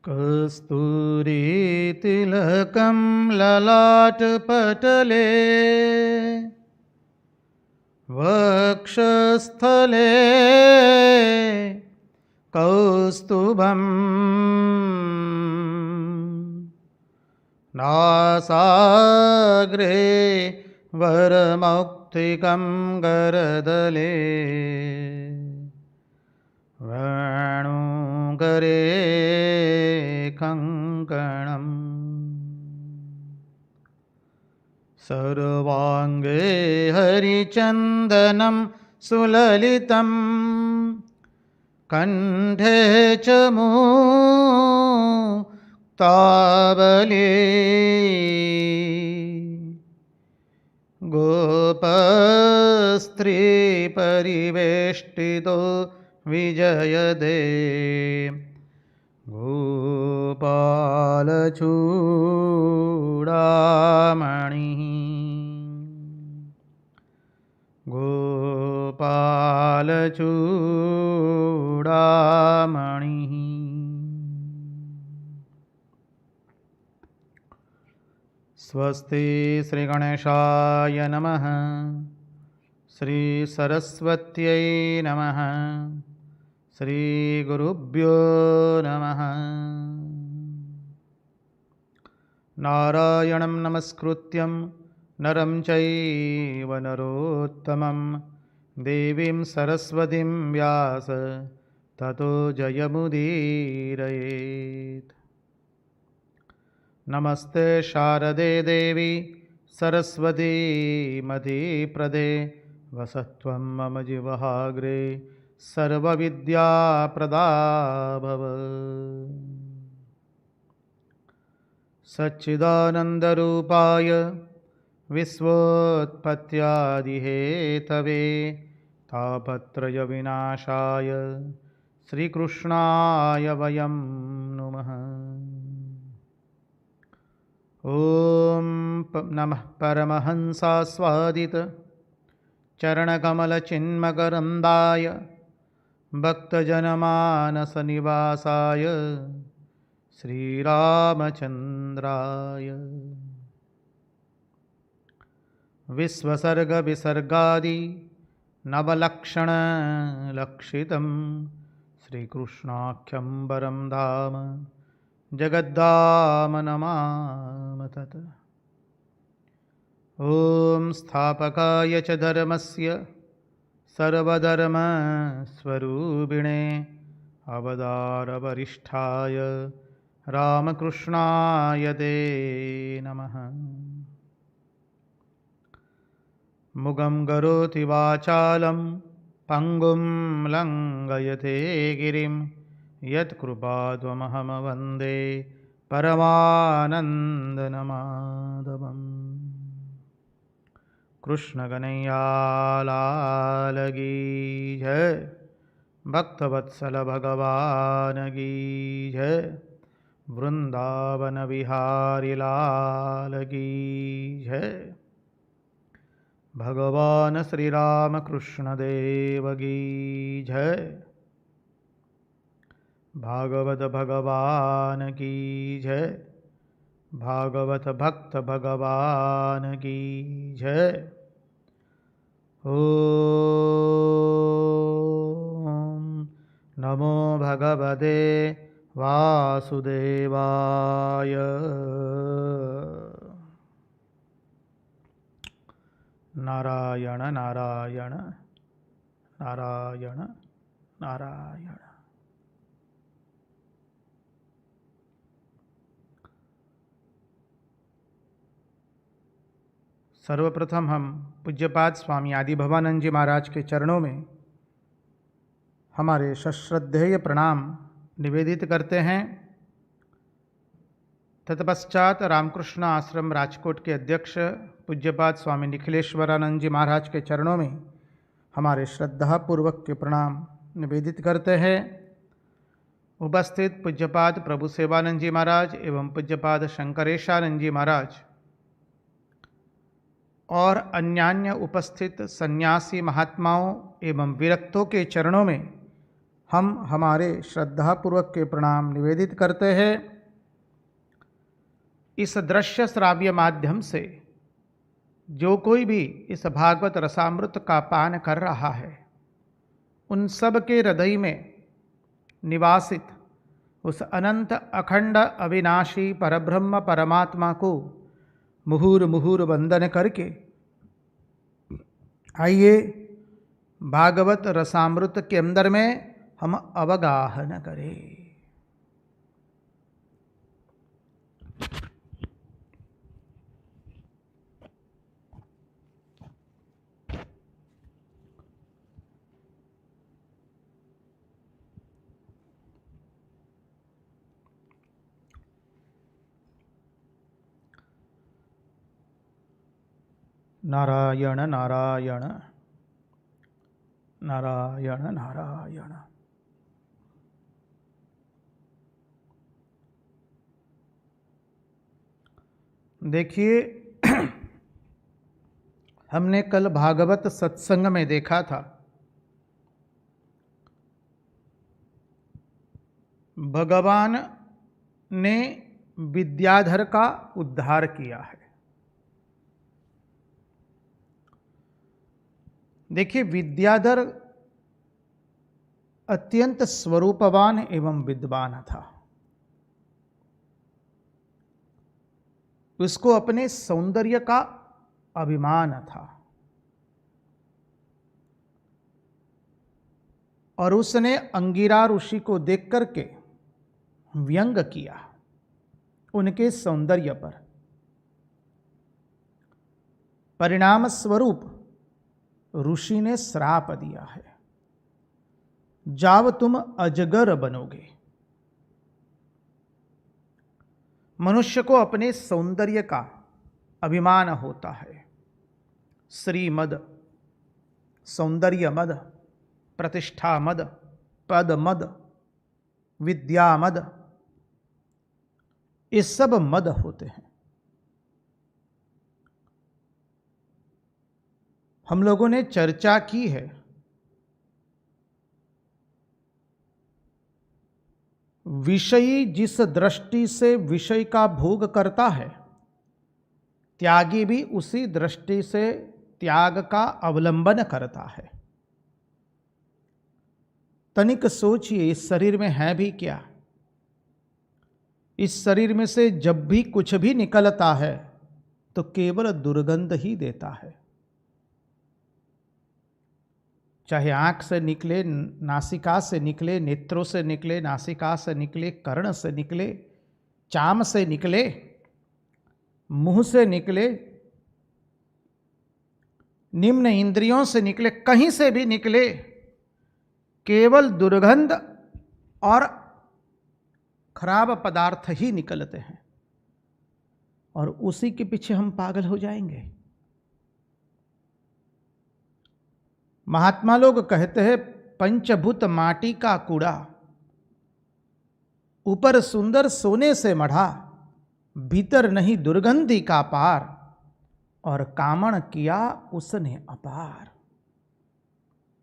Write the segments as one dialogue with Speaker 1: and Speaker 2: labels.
Speaker 1: कस्तूरीतिलकं ललाटपटले वक्षस्थले कौस्तुभम् नासाग्रे वरमौक्तिकं गरदले वेणुकरे कङ्कणम् सर्वाङ्गे हरिचन्दनं सुललितं कण्ठे च मुक्तावली गोपस्त्रीपरिवेष्टितो विजयदे गोपालचूडामणिः गोपालचूडामणिः। स्वस्ति श्रीगणेशाय नमः। श्री सरस्वत्यै नमः। श्री गुरुभ्यो नमः। नारायणं नमस्कृत्यं नरं चैव नरोत्तमं देवीं सरस्वतीं व्यास ततो जयमुदीरयेत्। नमस्ते शारदे देवी सरस्वती मतिप्रदे वसत्वं मम जिह्वाग्रे सर्वविद्याप्रदा भव। सच्चिदानन्दरूपाय विश्वोत्पत्त्यादिहेतवे तापत्रयविनाशाय श्रीकृष्णाय वयं नुमः। ॐ नमः परमहंसास्वादित चरणकमलचिन्मकरन्दाय भक्तजनमानसनिवासाय श्रीरामचन्द्राय विश्वसर्गविसर्गादि नवलक्षणलक्षितं श्रीकृष्णाख्यं वरं धाम जगद्धाम नमामि तत्। ॐ स्थापकाय च धर्मस्य सर्वधर्मस्वरूपिणे अवतारवरिष्ठाय रामकृष्णाय ते नमः। मुगं करोति वाचालं पङ्गुं लङ्घयते गिरिं यत्कृपात्वमहं वन्दे परमानन्दमाधवम्। कृष्ण कन्हैया लाल की जय। भक्तवत्सल भगवान की जय। वृंदावन विहारी लाल की जय। भगवान श्री राम कृष्ण देव की जय। भागवत भगवान की जय। भागवत भक्त भगवान की जय। ओम नमो भगवते वासुदेवाय। नारायण नारायण नारायण नारायण। सर्वप्रथम हम पूज्यपाद स्वामी आदि भवानंद जी महाराज के चरणों में हमारे सश्रद्धेय प्रणाम निवेदित करते हैं। तत्पश्चात रामकृष्ण आश्रम राजकोट के अध्यक्ष पूज्यपाद स्वामी निखिलेश्वरानंद जी महाराज के चरणों में हमारे श्रद्धापूर्वक के प्रणाम निवेदित करते हैं। उपस्थित पूज्यपाद प्रभु सेवानंद जी महाराज एवं पूज्यपाद शंकरेशानंद जी महाराज और अन्यान्य उपस्थित सन्यासी महात्माओं एवं विरक्तों के चरणों में हम हमारे श्रद्धापूर्वक के प्रणाम निवेदित करते हैं। इस दृश्य श्राव्य माध्यम से जो कोई भी इस भागवत रसामृत का पान कर रहा है, उन सब के हृदय में निवासित उस अनंत अखंड अविनाशी परब्रह्म परमात्मा को मुहुर मुहुर वंदन करके आइए भागवत रसामृत के अंदर में हम अवगाहन करें। नारायण नारायण नारायण नारायण। देखिए, हमने कल भागवत सत्संग में देखा था भगवान ने विद्याधर का उद्धार किया है। देखिए, विद्याधर अत्यंत स्वरूपवान एवं विद्वान था। उसको अपने सौंदर्य का अभिमान था और उसने अंगिरा ऋषि को देख करके व्यंग किया उनके सौंदर्य पर। परिणाम स्वरूप ऋषि ने श्राप दिया है, जाव तुम अजगर बनोगे। मनुष्य को अपने सौंदर्य का अभिमान होता है। श्रीमद, सौंदर्य मद, प्रतिष्ठा मद, पद मद, विद्या मद, ये सब मद होते हैं। हम लोगों ने चर्चा की है विषयी जिस दृष्टि से विषय का भोग करता है, त्यागी भी उसी दृष्टि से त्याग का अवलंबन करता है। तनिक सोचिए, इस शरीर में है भी क्या? इस शरीर में से जब भी कुछ भी निकलता है तो केवल दुर्गंध ही देता है। चाहे आँख से निकले, नासिका से निकले, नेत्रों से निकले, नासिका से निकले, कर्ण से निकले, चाम से निकले, मुंह से निकले, निम्न इंद्रियों से निकले, कहीं से भी निकले, केवल दुर्गंध और खराब पदार्थ ही निकलते हैं और उसी के पीछे हम पागल हो जाएंगे। महात्मा लोग कहते हैं पंचभूत माटी का कूड़ा, ऊपर सुंदर सोने से मढ़ा, भीतर नहीं दुर्गंधी का पार, और कामण किया उसने अपार।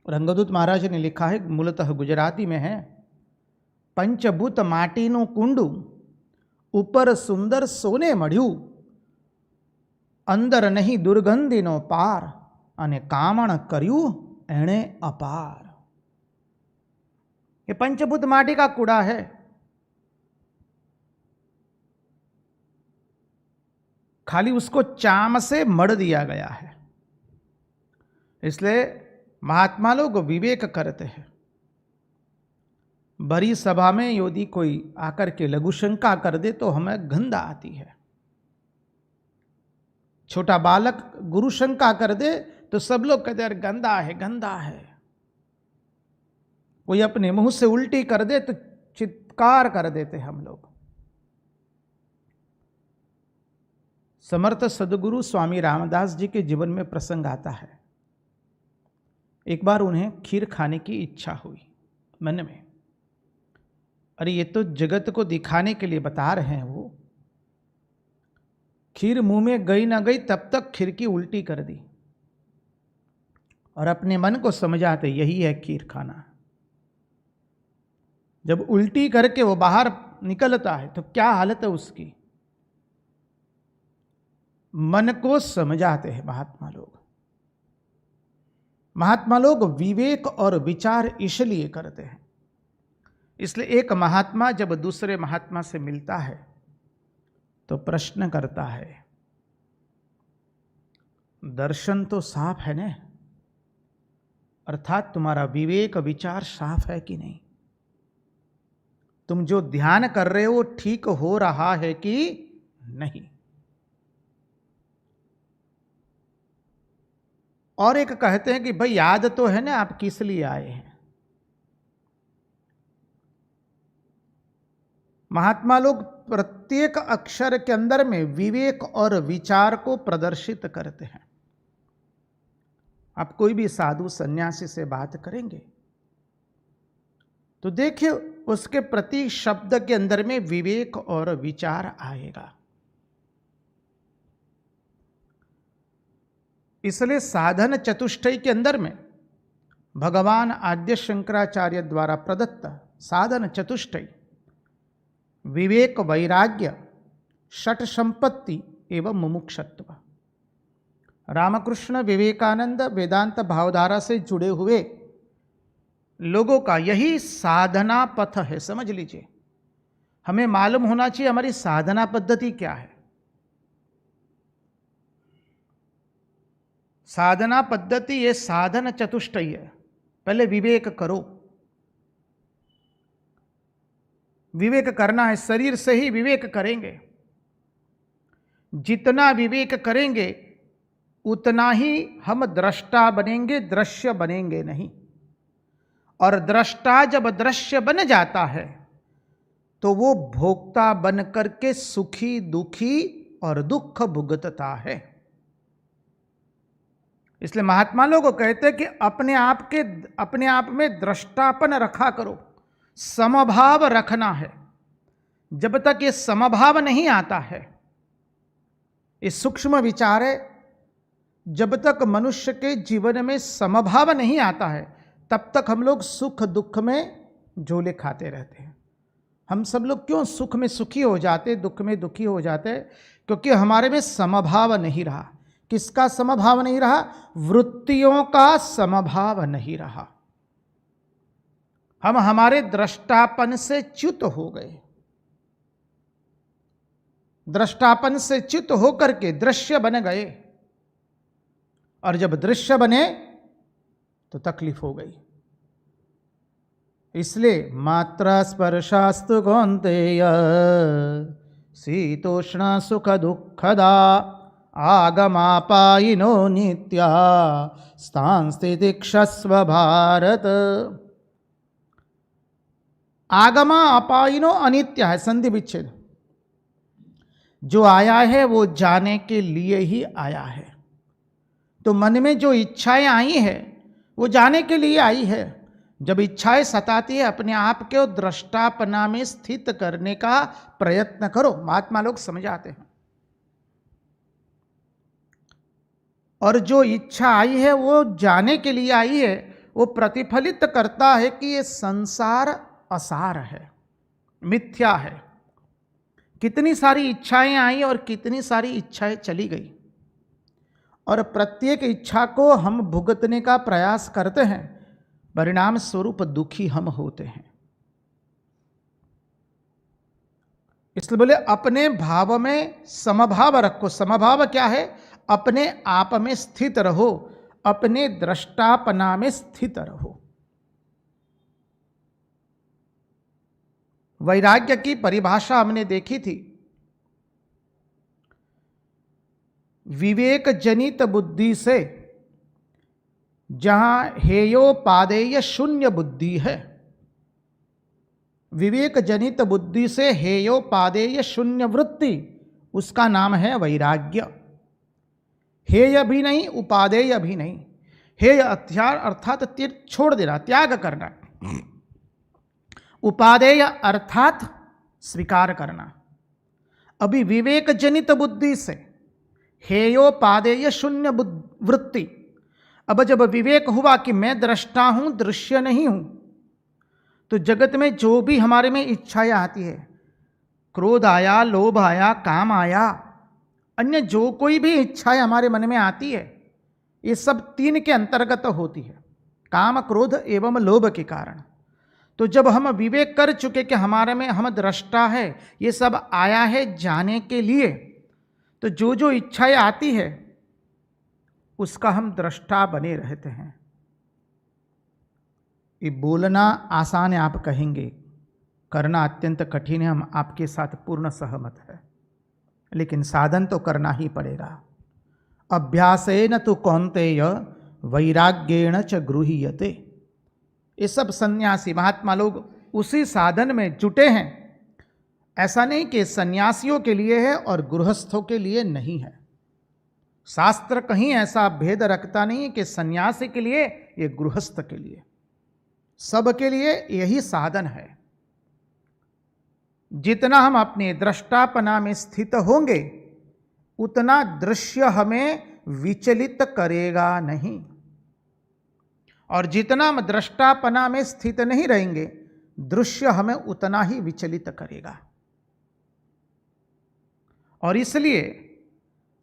Speaker 1: रंगदूत महाराज ने लिखा है, मूलतः गुजराती में है, पंचभूत माटीનું કુંડું ઉપર સુંદર સોને મળ્યું, અંદર નહીં દુર્ગંધીનો પાર, અને કામણ કર્યું એણે અપાર। ये पंचभूत माटी का कूड़ा है। खाली उसको चाम से मढ़ दिया गया है। इसलिए महात्मा लोग विवेक करते हैं। बड़ी सभा में यदि कोई आकर के लघु शंका कर दे तो हमें गंध आती है। छोटा बालक गुरु शंका कर दे तो सब लोग कहते हैं गंदा है, गंदा है। कोई अपने मुंह से उल्टी कर दे तो चित्कार कर देते हम लोग। समर्थ सदगुरु स्वामी रामदास जी के जीवन में प्रसंग आता है। एक बार उन्हें खीर खाने की इच्छा हुई मन में। अरे ये तो जगत को दिखाने के लिए बता रहे हैं। वो खीर मुंह में गई ना गई तब तक खीर की उल्टी कर दी और अपने मन को समझाते यही है खीर खाना। जब उल्टी करके वो बाहर निकलता है तो क्या हालत है उसकी। मन को समझाते हैं महात्मा लोग। महात्मा लोग विवेक और विचार इसलिए करते हैं। इसलिए एक महात्मा जब दूसरे महात्मा से मिलता है तो प्रश्न करता है, दर्शन तो साफ है ना, अर्थात तुम्हारा विवेक विचार साफ है कि नहीं, तुम जो ध्यान कर रहे हो ठीक हो रहा है कि नहीं। और एक कहते हैं कि भाई याद तो है ना आप किस लिए आए हैं। महात्मा लोग प्रत्येक अक्षर के अंदर में विवेक और विचार को प्रदर्शित करते हैं। आप कोई भी साधु सन्यासी से बात करेंगे तो देखिए उसके प्रति शब्द के अंदर में विवेक और विचार आएगा। इसलिए साधन चतुष्टय के अंदर में भगवान आद्य शंकराचार्य द्वारा प्रदत्त साधन चतुष्टय विवेक वैराग्य षट संपत्ति एवं मुमुक्षत्व, रामकृष्ण विवेकानंद वेदांत भावधारा से जुड़े हुए लोगों का यही साधना पथ है। समझ लीजिए, हमें मालूम होना चाहिए हमारी साधना पद्धति क्या है। साधना पद्धति ये साधन चतुष्टय है। पहले विवेक करो, विवेक करना है, शरीर से ही विवेक करेंगे। जितना विवेक करेंगे उतना ही हम दृष्टा बनेंगे, दृश्य बनेंगे नहीं। और दृष्टा जब दृश्य बन जाता है तो वो भोक्ता बन करके सुखी दुखी और दुख भुगतता है। इसलिए महात्मा लोग कहते हैं कि अपने आप में दृष्टापन रखा करो, समभाव रखना है। जब तक ये समभाव नहीं आता है, ये सूक्ष्म विचार है, जब तक मनुष्य के जीवन में समभाव नहीं आता है तब तक हम लोग सुख दुख में झोले खाते रहते हैं। हम सब लोग क्यों सुख में सुखी हो जाते, दुख में दुखी हो जाते? क्योंकि हमारे में समभाव नहीं रहा। किसका समभाव नहीं रहा? वृत्तियों का समभाव नहीं रहा। हम हमारे दृष्टापन से च्युत हो गए। दृष्टापन से च्युत होकर के दृश्य बन गए, और जब दृश्य बने तो तकलीफ हो गई। इसलिए मात्रा स्पर्शास्तु कौन्तेय शीतोष्ण सुख दुःखदा आगमापायिनो नित्या स्थानस्थितिक्षस्व भारत। आगमा अपायिनो अनित्य है, संधि विच्छेद। जो आया है वो जाने के लिए ही आया है। तो मन में जो इच्छाएं आई है वो जाने के लिए आई है। जब इच्छाएं सताती है अपने आप के दृष्टापना में स्थित करने का प्रयत्न करो। महात्मा लोग समझाते हैं। और जो इच्छा आई है वो जाने के लिए आई है, वो प्रतिफलित करता है कि ये संसार असार है, मिथ्या है। कितनी सारी इच्छाएं आई और कितनी सारी इच्छाएं चली गई, और प्रत्येक इच्छा को हम भुगतने का प्रयास करते हैं, परिणाम स्वरूप दुखी हम होते हैं। इसलिए बोले अपने भाव में समभाव रखो। समभाव क्या है? अपने आप में स्थित रहो, अपने दृष्टापना में स्थित रहो। वैराग्य की परिभाषा हमने देखी थी। विवेक जनित बुद्धि से जहां हेयोपादेय शून्य बुद्धि है, विवेक जनित बुद्धि से हेयोपादेय शून्य वृत्ति, उसका नाम है वैराग्य। हेय भी नहीं, उपादेय भी नहीं। हेय अर्थात छोड़ देना, त्याग करना। उपादेय अर्थात स्वीकार करना। अभी विवेक जनित बुद्धि से हेयोपादेय शून्य वृत्ति। अब जब विवेक हुआ कि मैं दृष्टा हूं, दृश्य नहीं हूं, तो जगत में जो भी हमारे में इच्छाएं आती है, क्रोध आया, लोभ आया, काम आया, अन्य जो कोई भी इच्छाएं हमारे मन में आती है, ये सब तीन के अंतर्गत होती है, काम, क्रोध एवं लोभ के कारण। तो जब हम विवेक कर चुके कि हमारे में हम दृष्टा है, ये सब आया है जाने के लिए, तो जो जो इच्छाएं आती है उसका हम दृष्टा बने रहते हैं। ये बोलना आसान है, आप कहेंगे, करना अत्यंत कठिन है, हम आपके साथ पूर्ण सहमत है, लेकिन साधन तो करना ही पड़ेगा। अभ्यासेन तु कौन्तेय वैराग्येण च गृह्यते। ये सब सन्यासी महात्मा लोग उसी साधन में जुटे हैं। ऐसा नहीं कि सन्यासियों के लिए है और गृहस्थों के लिए नहीं है। शास्त्र कहीं ऐसा भेद रखता नहीं है कि सन्यासी के लिए, ये गृहस्थ के लिए, सबके लिए यही साधन है। जितना हम अपने दृष्टापना में स्थित होंगे उतना दृश्य हमें विचलित करेगा नहीं, और जितना हम दृष्टापना में स्थित नहीं रहेंगे दृश्य हमें उतना ही विचलित करेगा। और इसलिए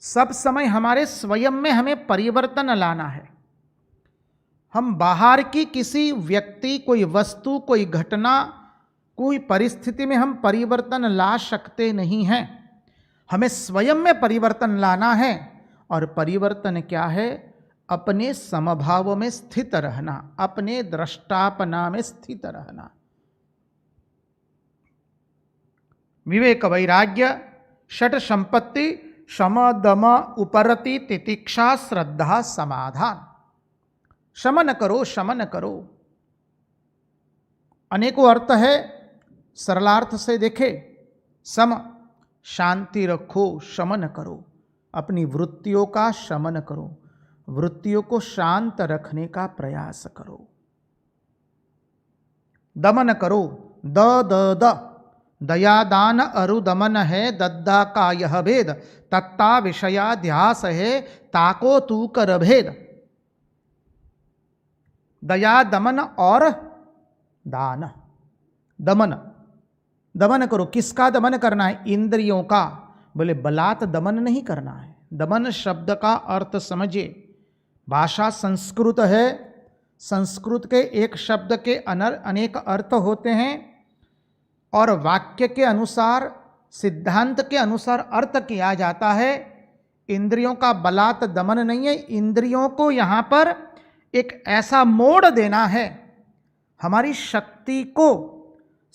Speaker 1: सब समय हमारे स्वयं में हमें परिवर्तन लाना है। हम बाहर की किसी व्यक्ति, कोई वस्तु, कोई घटना, कोई परिस्थिति में हम परिवर्तन ला सकते नहीं हैं। हमें स्वयं में परिवर्तन लाना है, और परिवर्तन क्या है? अपने समभाव में स्थित रहना, अपने दृष्टापना में स्थित रहना। विवेक, वैराग्य, षट संपत्ति, शम दम उपरति तितिक्षा श्रद्धा समाधान। शमन करो, शमन करो। अनेकों अर्थ है, सरलार्थ से देखे, सम शांति रखो, शमन करो, अपनी वृत्तियों का शमन करो, वृत्तियों को शांत रखने का प्रयास करो। दमन करो, द द द, दया दान अरु दमन है, दद्दा का यह भेद, तत्ता विषयाध्यास है, ताको तू कर भेद। दया, दमन और दान। दमन, दमन करो, किसका दमन करना है? इंद्रियों का। बोले बलात् दमन नहीं करना है। दमन शब्द का अर्थ समझिए। भाषा संस्कृत है, संस्कृत के एक शब्द के अनेक अर्थ होते हैं, और वाक्य के अनुसार, सिद्धांत के अनुसार अर्थ किया जाता है। इंद्रियों का बलात् दमन नहीं है। इंद्रियों को यहाँ पर एक ऐसा मोड़ देना है, हमारी शक्ति को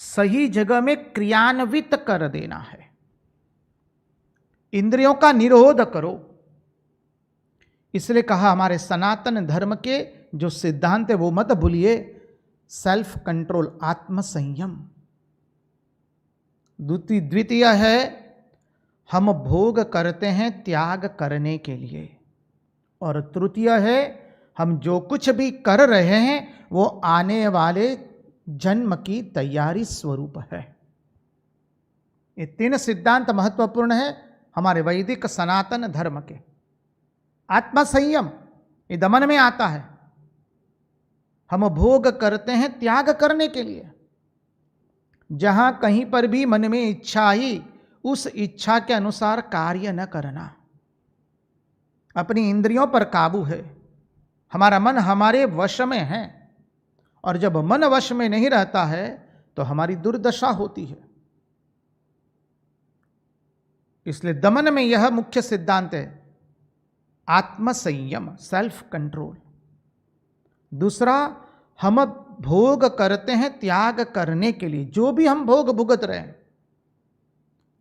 Speaker 1: सही जगह में क्रियान्वित कर देना है। इंद्रियों का निरोध करो। इसलिए कहा हमारे सनातन धर्म के जो सिद्धांत है वो मत भूलिए। सेल्फ कंट्रोल, आत्मसंयम। द्वितीय है, हम भोग करते हैं त्याग करने के लिए। और तृतीय है, हम जो कुछ भी कर रहे हैं वो आने वाले जन्म की तैयारी स्वरूप है। ये तीन सिद्धांत महत्वपूर्ण है हमारे वैदिक सनातन धर्म के। आत्मसंयम ये दमन में आता है। हम भोग करते हैं त्याग करने के लिए। जहां कहीं पर भी मन में इच्छा आई, उस इच्छा के अनुसार कार्य न करना। अपनी इंद्रियों पर काबू है। हमारा मन हमारे वश में है, और जब मन वश में नहीं रहता है तो हमारी दुर्दशा होती है। इसलिए दमन में यह मुख्य सिद्धांत है, आत्मसंयम, सेल्फ कंट्रोल। दूसरा, हम भोग करते हैं त्याग करने के लिए। जो भी हम भोग भुगत रहे हैं,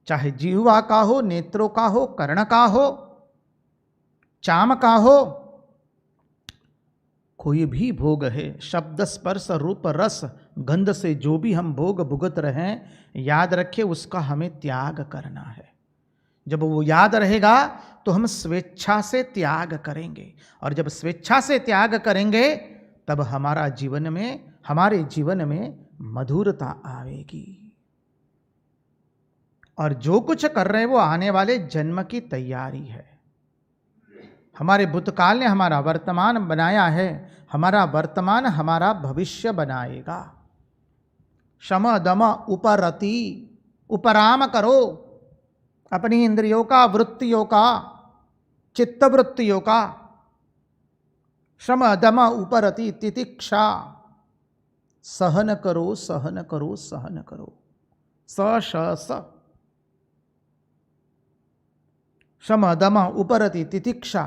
Speaker 1: चाहे जिह्वा का हो, नेत्रों का हो, कर्ण का हो, चाम का हो, कोई भी भोग है, शब्द स्पर्श रूप रस गंध से जो भी हम भोग भुगत रहे हैं, याद रखिए उसका हमें त्याग करना है। जब वो याद रहेगा तो हम स्वेच्छा से त्याग करेंगे, और जब स्वेच्छा से त्याग करेंगे तब हमारे जीवन में मधुरता आएगी। और जो कुछ कर रहे हैं वो आने वाले जन्म की तैयारी है। हमारे भूतकाल ने हमारा वर्तमान बनाया है, हमारा वर्तमान हमारा भविष्य बनाएगा। शम दम उपरति, उपराम करो अपनी इंद्रियों का, वृत्तियों का, चित्त वृत्तियों का। शम दम उपरति तितिक्षा, सहन करो सहन करो सहन करो। स श स, शम दम उपरति तितिक्षा,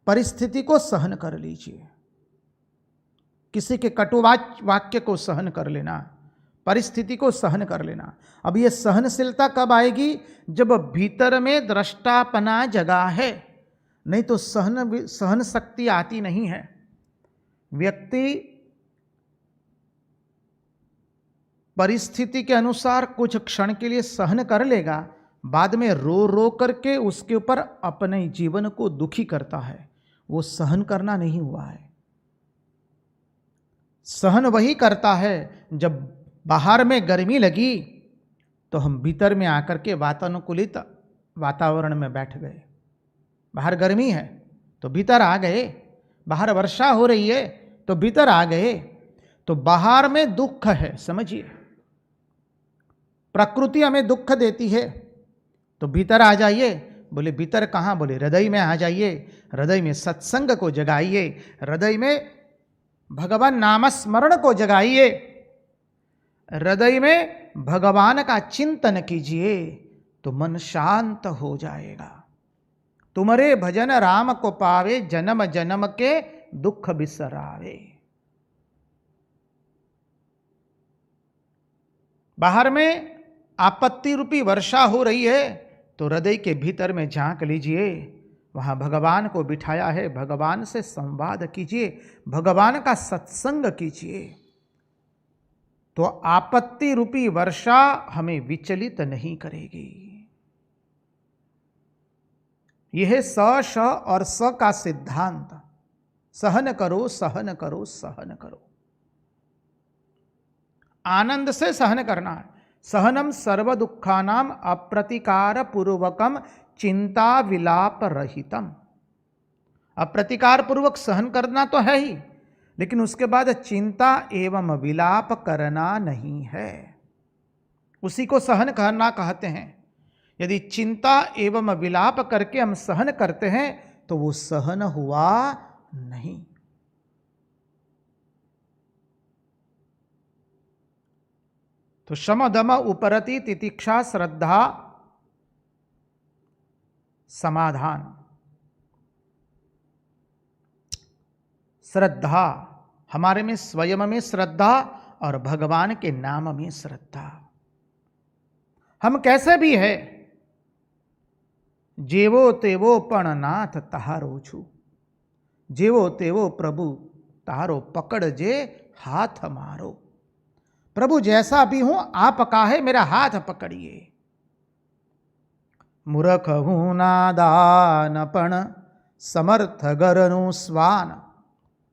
Speaker 1: परिस्थिति को सहन कर लीजिए। किसी के वाक्य को सहन कर लेना, परिस्थिति को सहन कर लेना। अब ये सहनशीलता कब आएगी? जब भीतर में दृष्टापना जगा है, नहीं तो सहन शक्ति आती नहीं है। व्यक्ति परिस्थिति के अनुसार कुछ क्षण के लिए सहन कर लेगा, बाद में रो रो करके उसके ऊपर अपने जीवन को दुखी करता है। वो सहन करना नहीं हुआ है। सहन वही करता है जब बाहर में गर्मी लगी तो हम भीतर में आकर के वातानुकूलित वातावरण में बैठ गए। बाहर गर्मी है तो भीतर आ गए, बाहर वर्षा हो रही है तो भीतर आ गए। तो बाहर में दुख है, समझिए, प्रकृति हमें दुख देती है तो भीतर आ जाइए। बोले भीतर कहाँ? बोले हृदय में आ जाइए। हृदय में सत्संग को जगाइए, हृदय में भगवान नाम स्मरण को जगाइए, हृदय में भगवान का चिंतन कीजिए तो मन शांत हो जाएगा। तुम्हारे भजन राम को पावे, जन्म जन्म के दुख बिसरावे। बाहर में आपत्ति रूपी वर्षा हो रही है तो हृदय के भीतर में झांक लीजिए, वहां भगवान को बिठाया है। भगवान से संवाद कीजिए, भगवान का सत्संग कीजिए, तो आपत्ति रूपी वर्षा हमें विचलित नहीं करेगी। यह स श और स का सिद्धांत, सहन करो सहन करो सहन करो। आनंद से सहन करना है। सहनम सर्व दुखानाम अप्रतिकार पूर्वकम चिंता विलाप रहितम। अप्रतिकार पूर्वक सहन करना तो है ही, लेकिन उसके बाद चिंता एवं विलाप करना नहीं है। उसी को सहन करना कहते हैं। यदि चिंता एवं विलाप करके हम सहन करते हैं तो वो सहन हुआ नहीं। तो शम दम उपरति तितिक्षा श्रद्धा समाधान। श्रद्धा हमारे में स्वयं में श्रद्धा और भगवान के नाम में श्रद्धा। हम कैसे भी है, जेवो तेवो पण नाथ तहारो छु, जेवो तेवो प्रभु तारो पकड़ जे हाथ मारो। प्रभु जैसा भी हूं आप काहे मेरा हाथ पकड़िए। मूर्ख हूं नादान पण समर्थ गरनु स्वान।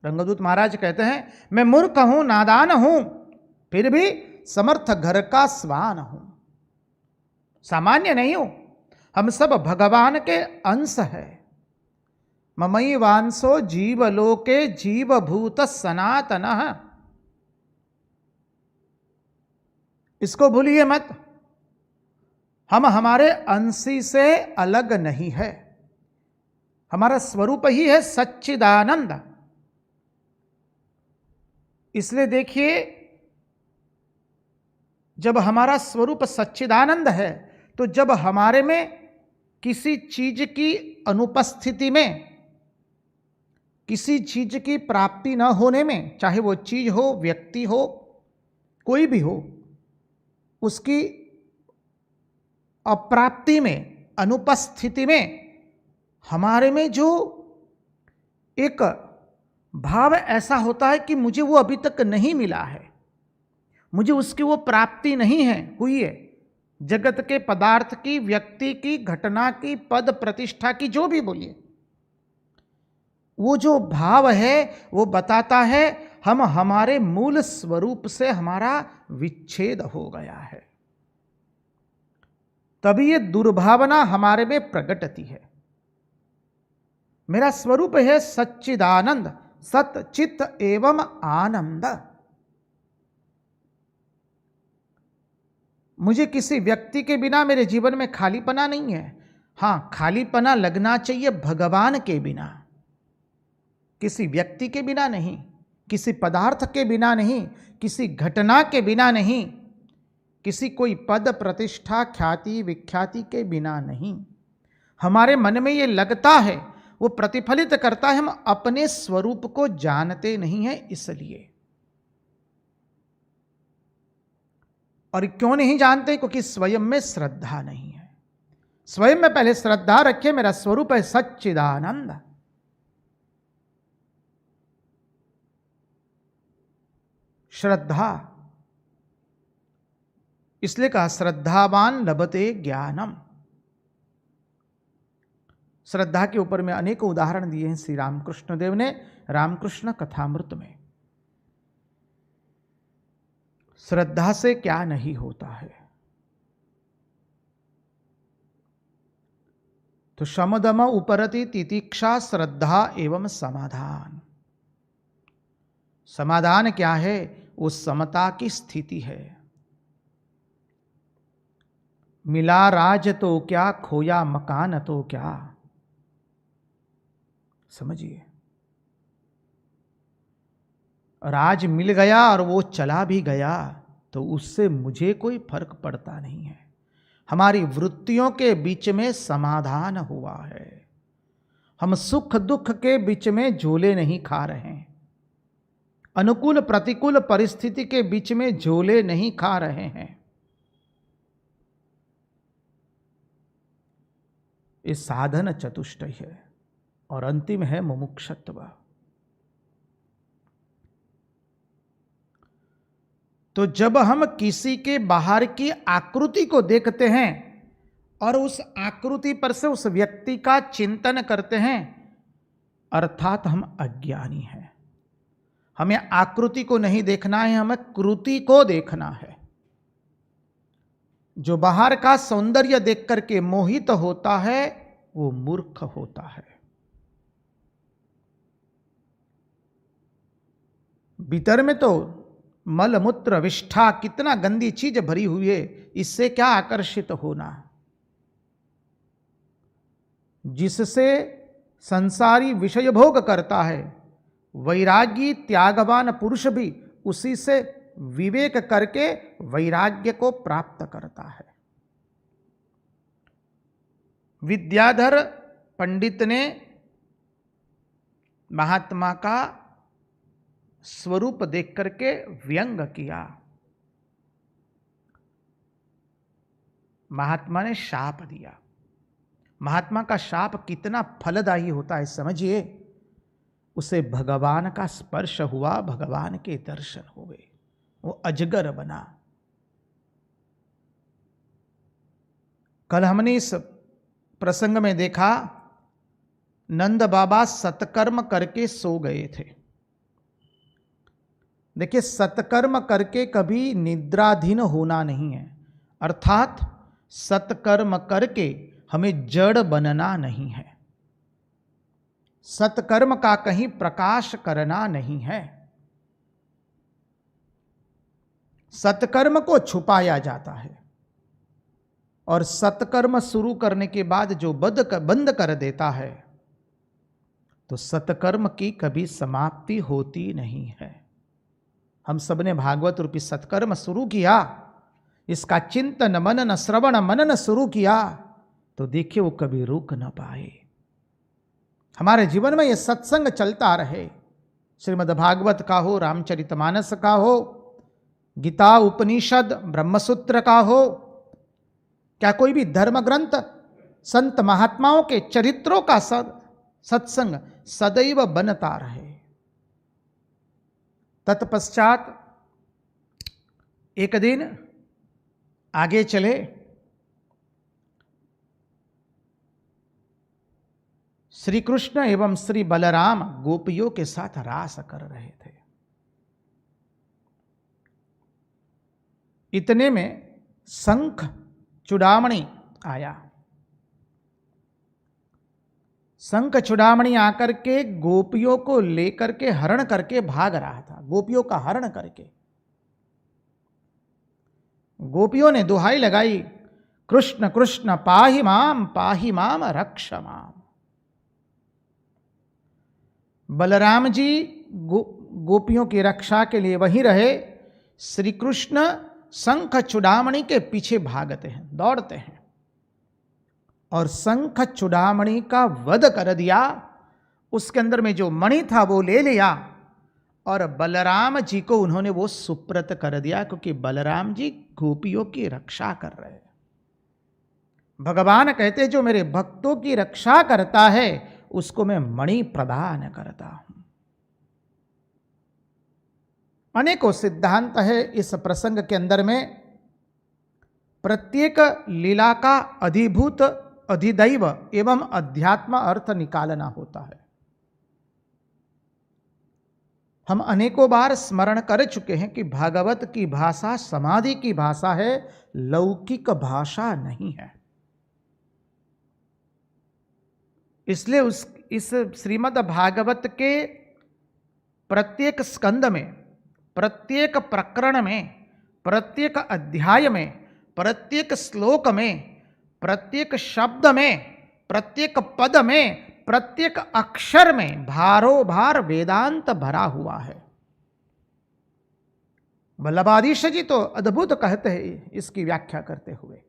Speaker 1: रंगदूत महाराज कहते हैं मैं मूर्ख हूं, नादान हूं, फिर भी समर्थ घर का स्वान हूं। सामान्य नहीं हूं, हम सब भगवान के अंश है। ममई वांसो जीवलोके जीवभूत सनातनः। इसको भूलिए मत। हम हमारे अंशी से अलग नहीं है। हमारा स्वरूप ही है सच्चिदानंद। इसलिए देखिए, जब हमारा स्वरूप सच्चिदानंद है तो जब हमारे में किसी चीज की अनुपस्थिति में, किसी चीज की प्राप्ति न होने में, चाहे वो चीज हो, व्यक्ति हो, कोई भी हो, उसकी अप्राप्ति में, अनुपस्थिति में हमारे में जो एक भाव ऐसा होता है कि मुझे वो अभी तक नहीं मिला है, मुझे उसकी वो प्राप्ति नहीं है हुई है। जगत के पदार्थ की, व्यक्ति की, घटना की, पद प्रतिष्ठा की, जो भी बोलिए, वो जो भाव है वो बताता है हम हमारे मूल स्वरूप से हमारा विच्छेद हो गया है। तभी ये दुर्भावना हमारे में प्रकटती है। मेरा स्वरूप है सच्चिदानंद, सत चित एवं आनंद। मुझे किसी व्यक्ति के बिना मेरे जीवन में खालीपना नहीं है। हाँ, खालीपना लगना चाहिए भगवान के बिना, किसी व्यक्ति के बिना नहीं, किसी पदार्थ के बिना नहीं, किसी घटना के बिना नहीं, किसी कोई पद प्रतिष्ठा ख्याति विख्याति के बिना नहीं। हमारे मन में ये लगता है, वो प्रतिफलित करता है, हम अपने स्वरूप को जानते नहीं हैं इसलिए। और क्यों नहीं जानते? क्योंकि स्वयं में श्रद्धा नहीं है। स्वयं में पहले श्रद्धा रखिए, मेरा स्वरूप है सच्चिदानंद। श्रद्धा, इसलिए कहा श्रद्धावान लभते ज्ञानम। श्रद्धा के ऊपर में अनेक उदाहरण दिए हैं श्री रामकृष्ण देव ने रामकृष्ण कथामृत में। श्रद्धा से क्या नहीं होता है। तो शमदम उपरति तितिक्षा श्रद्धा एवं समाधान। समाधान क्या है? वो समता की स्थिति है। मिला राज तो क्या, खोया मकान तो क्या। समझिए, राज मिल गया और वो चला भी गया तो उससे मुझे कोई फर्क पड़ता नहीं है। हमारी वृत्तियों के बीच में समाधान हुआ है। हम सुख दुख के बीच में झोले नहीं खा रहे हैं, अनुकूल प्रतिकूल परिस्थिति के बीच में झोले नहीं खा रहे हैं। ये साधन चतुष्टय है और अंतिम है मुमुक्षत्व। तो जब हम किसी के बाहर की आकृति को देखते हैं और उस आकृति पर से उस व्यक्ति का चिंतन करते हैं, अर्थात हम अज्ञानी हैं। हमें आकृति को नहीं देखना है, हमें कृति को देखना है। जो बाहर का सौंदर्य देख करके मोहित होता है वो मूर्ख होता है। भीतर में तो मल मूत्र विष्ठा कितना गंदी चीज भरी हुई है, इससे क्या आकर्षित होना। जिससे संसारी विषय भोग करता है, वैरागी त्यागवान पुरुष भी उसी से विवेक करके वैराग्य को प्राप्त करता है। विद्याधर पंडित ने महात्मा का स्वरूप देख करके व्यंग किया। महात्मा ने शाप दिया। महात्मा का शाप कितना फलदायी होता है समझिए। उसे भगवान का स्पर्श हुआ, भगवान के दर्शन हुए, वो अजगर बना। कल हमने इस प्रसंग में देखा, नंद बाबा सत्कर्म करके सो गए थे। देखिए, सत्कर्म करके कभी निद्राधीन होना नहीं है, अर्थात सत्कर्म करके हमें जड़ बनना नहीं है। सत्कर्म का कहीं प्रकाश करना नहीं है। सत्कर्म को छुपाया जाता है और सत्कर्म शुरू करने के बाद जो बंद कर देता है, तो सत्कर्म की कभी समाप्ति होती नहीं है। हम सबने भागवत रूपी सत्कर्म शुरू किया, इसका चिंतन मनन श्रवण मनन शुरू किया, तो देखिए वो कभी रुक न पाए। हमारे जीवन में ये सत्संग चलता रहे, श्रीमद् भागवत का हो, रामचरितमानस का हो, गीता उपनिषद ब्रह्मसूत्र का हो, क्या कोई भी धर्म ग्रंथ, संत महात्माओं के चरित्रों का सत्संग सदैव बनता रहे। तत्पश्चात एक दिन आगे चले, श्री कृष्ण एवं श्री बलराम गोपियों के साथ रास कर रहे थे। इतने में शंख चूड़ामणि आया। शंख चूड़ामणि आकर के गोपियों को लेकर के हरण करके भाग रहा था, गोपियों का हरण करके। गोपियों ने दुहाई लगाई, कृष्ण कृष्ण पाहि माम रक्ष माम। बलराम जी गोपियों की रक्षा के लिए वहीं रहे। श्री कृष्ण शंख चूड़ामणि के पीछे भागते हैं, दौड़ते हैं और शंख चूड़ामणि का वध कर दिया। उसके अंदर में जो मणि था वो ले लिया और बलराम जी को उन्होंने वो सुप्रत कर दिया, क्योंकि बलराम जी गोपियों की रक्षा कर रहे हैं। भगवान कहते जो मेरे भक्तों की रक्षा करता है उसको मैं मणि प्रदान करता हूं। अनेकों सिद्धांत है इस प्रसंग के अंदर में। प्रत्येक लीला का अधिभूत, अधिदैव एवं अध्यात्म अर्थ निकालना होता है। हम अनेकों बार स्मरण कर चुके हैं कि भागवत की भाषा समाधि की भाषा है, लौकिक भाषा नहीं है। इसलिए इस श्रीमद् भागवत के प्रत्येक स्कंद में, प्रत्येक प्रकरण में, प्रत्येक अध्याय में, प्रत्येक श्लोक में, प्रत्येक शब्द में, प्रत्येक पद में, प्रत्येक अक्षर में भारोभार वेदांत भरा हुआ है। वल्लभाधीश जी तो अद्भुत कहते हैं इसकी व्याख्या करते हुए।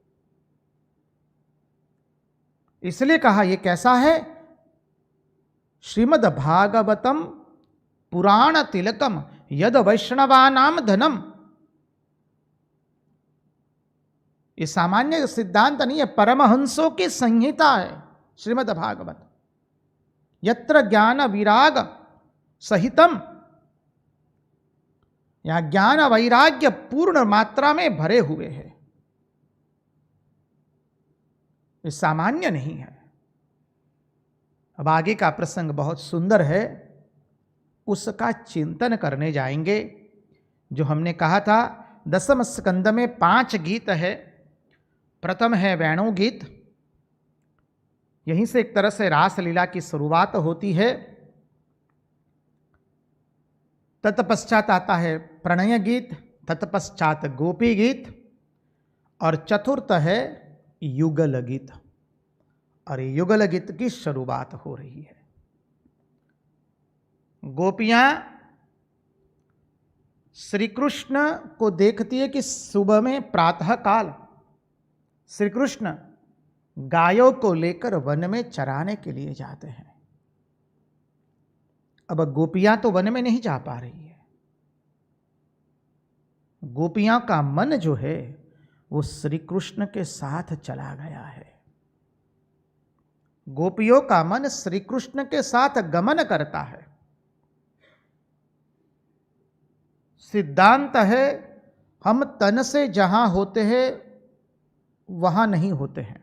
Speaker 1: इसलिए कहा यह कैसा है? श्रीमद् भागवतम पुराण तिलकम यद वैष्णवानाम धनम। ये सामान्य सिद्धांत नहीं है, परमहंसों की संहिता है श्रीमद् भागवत। यत्र ज्ञान विराग सहितम, यहां ज्ञान वैराग्य पूर्ण मात्रा में भरे हुए हैं। ये सामान्य नहीं है। अब आगे का प्रसंग बहुत सुंदर है, उसका चिंतन करने जाएंगे। जो हमने कहा था 10वें स्कंद में 5 गीत है। प्रथम है वेणु गीत, यहीं से एक तरह से रासलीला की शुरुआत होती है। तत्पश्चात आता है प्रणय गीत, तत्पश्चात गोपी गीत और चतुर्थ है युगल गीत। और युगल गीत की शुरुआत हो रही है। गोपियां श्री कृष्ण को देखती है कि सुबह में प्रातः काल श्री कृष्ण गायों को लेकर वन में चराने के लिए जाते हैं। अब गोपियां तो वन में नहीं जा पा रही है। गोपियां का मन जो है वो श्री कृष्ण के साथ चला गया है। गोपियों का मन श्री कृष्ण के साथ गमन करता है। सिद्धांत है हम तन से जहां होते हैं वहां नहीं होते हैं,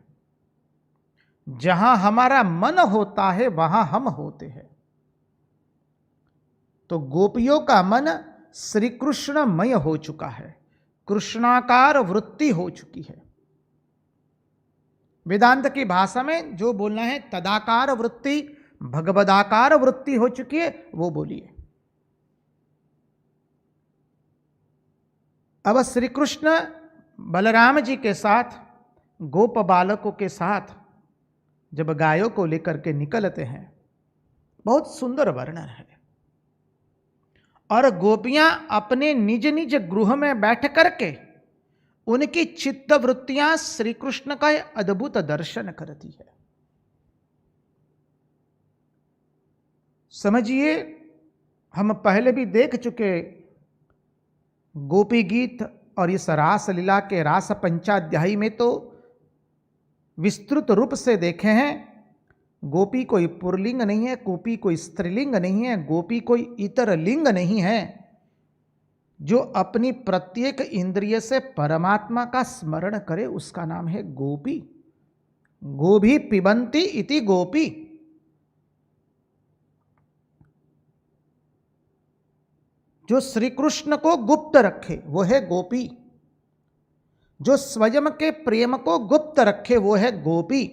Speaker 1: जहां हमारा मन होता है वहां हम होते हैं। तो गोपियों का मन श्री कृष्णमय हो चुका है, कृष्णाकार वृत्ति हो चुकी है। वेदांत की भाषा में जो बोलना है तदाकार वृत्ति, भगवदाकार वृत्ति हो चुकी है, वो बोलिए। अब श्री कृष्ण बलराम जी के साथ, गोप बालकों के साथ जब गायों को लेकर के निकलते हैं, बहुत सुंदर वर्णन है। और गोपियां अपने निज निज गृह में बैठ करके उनकी चित्त वृत्तियां श्री कृष्ण का अद्भुत दर्शन करती है। समझिए, हम पहले भी देख चुके गोपी गीत और इस रास लीला के रास पंचाध्यायी में तो विस्तृत रूप से देखे हैं। गोपी कोई पुरलिंग नहीं है, गोपी कोई स्त्रीलिंग नहीं है, गोपी कोई इतर लिंग नहीं है। जो अपनी प्रत्येक इंद्रिय से परमात्मा का स्मरण करे उसका नाम है गोपी। गोभी पिबंती इति गोपी। जो श्री कृष्ण को गुप्त रखे वो है गोपी। जो स्वयं के प्रेम को गुप्त रखे वो है गोपी।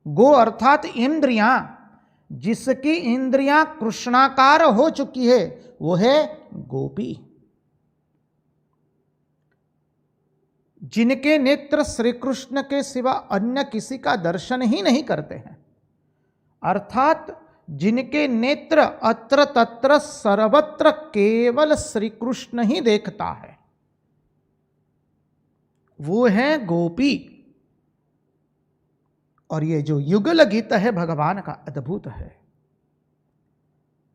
Speaker 1: गो अर्थात इंद्रियां, जिसकी इंद्रियां कृष्णाकार हो चुकी है वो है गोपी। जिनके नेत्र श्री कृष्ण के सिवा अन्य किसी का दर्शन ही नहीं करते हैं, अर्थात जिनके नेत्र अत्र तत्र सर्वत्र केवल श्री कृष्ण ही देखता है, वो है गोपी। और ये जो युगल गीत है भगवान का अद्भुत है।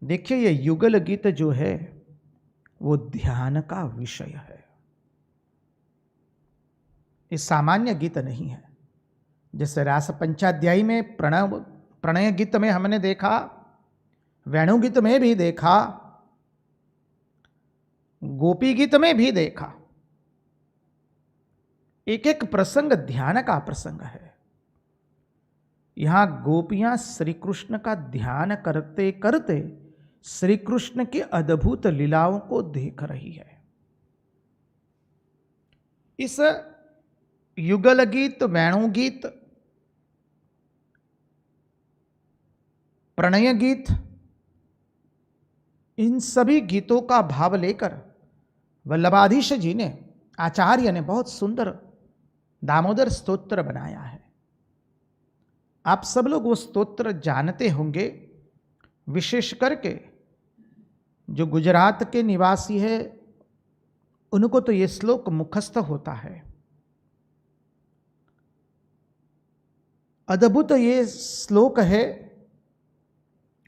Speaker 1: देखिए ये युगल गीत जो है वो ध्यान का विषय है, ये सामान्य गीत नहीं है। जैसे रास पंचाध्यायी में प्रणय गीत में हमने देखा, वेणु गीत में भी देखा, गोपी गीत में भी देखा, एक एक प्रसंग ध्यान का प्रसंग है। यहां गोपियां श्री कृष्ण का ध्यान करते करते श्री कृष्ण की अद्भुत लीलाओं को देख रही है। इस युगल गीत, वेणु गीत, प्रणय गीत, इन सभी गीतों का भाव लेकर वल्लभाधीश जी ने, आचार्य ने बहुत सुंदर दामोदर स्तोत्र बनाया है। आप सब लोग वो स्तोत्र जानते होंगे, विशेष करके जो गुजरात के निवासी है उनको तो ये श्लोक मुखस्थ होता है। अद्भुत ये श्लोक है।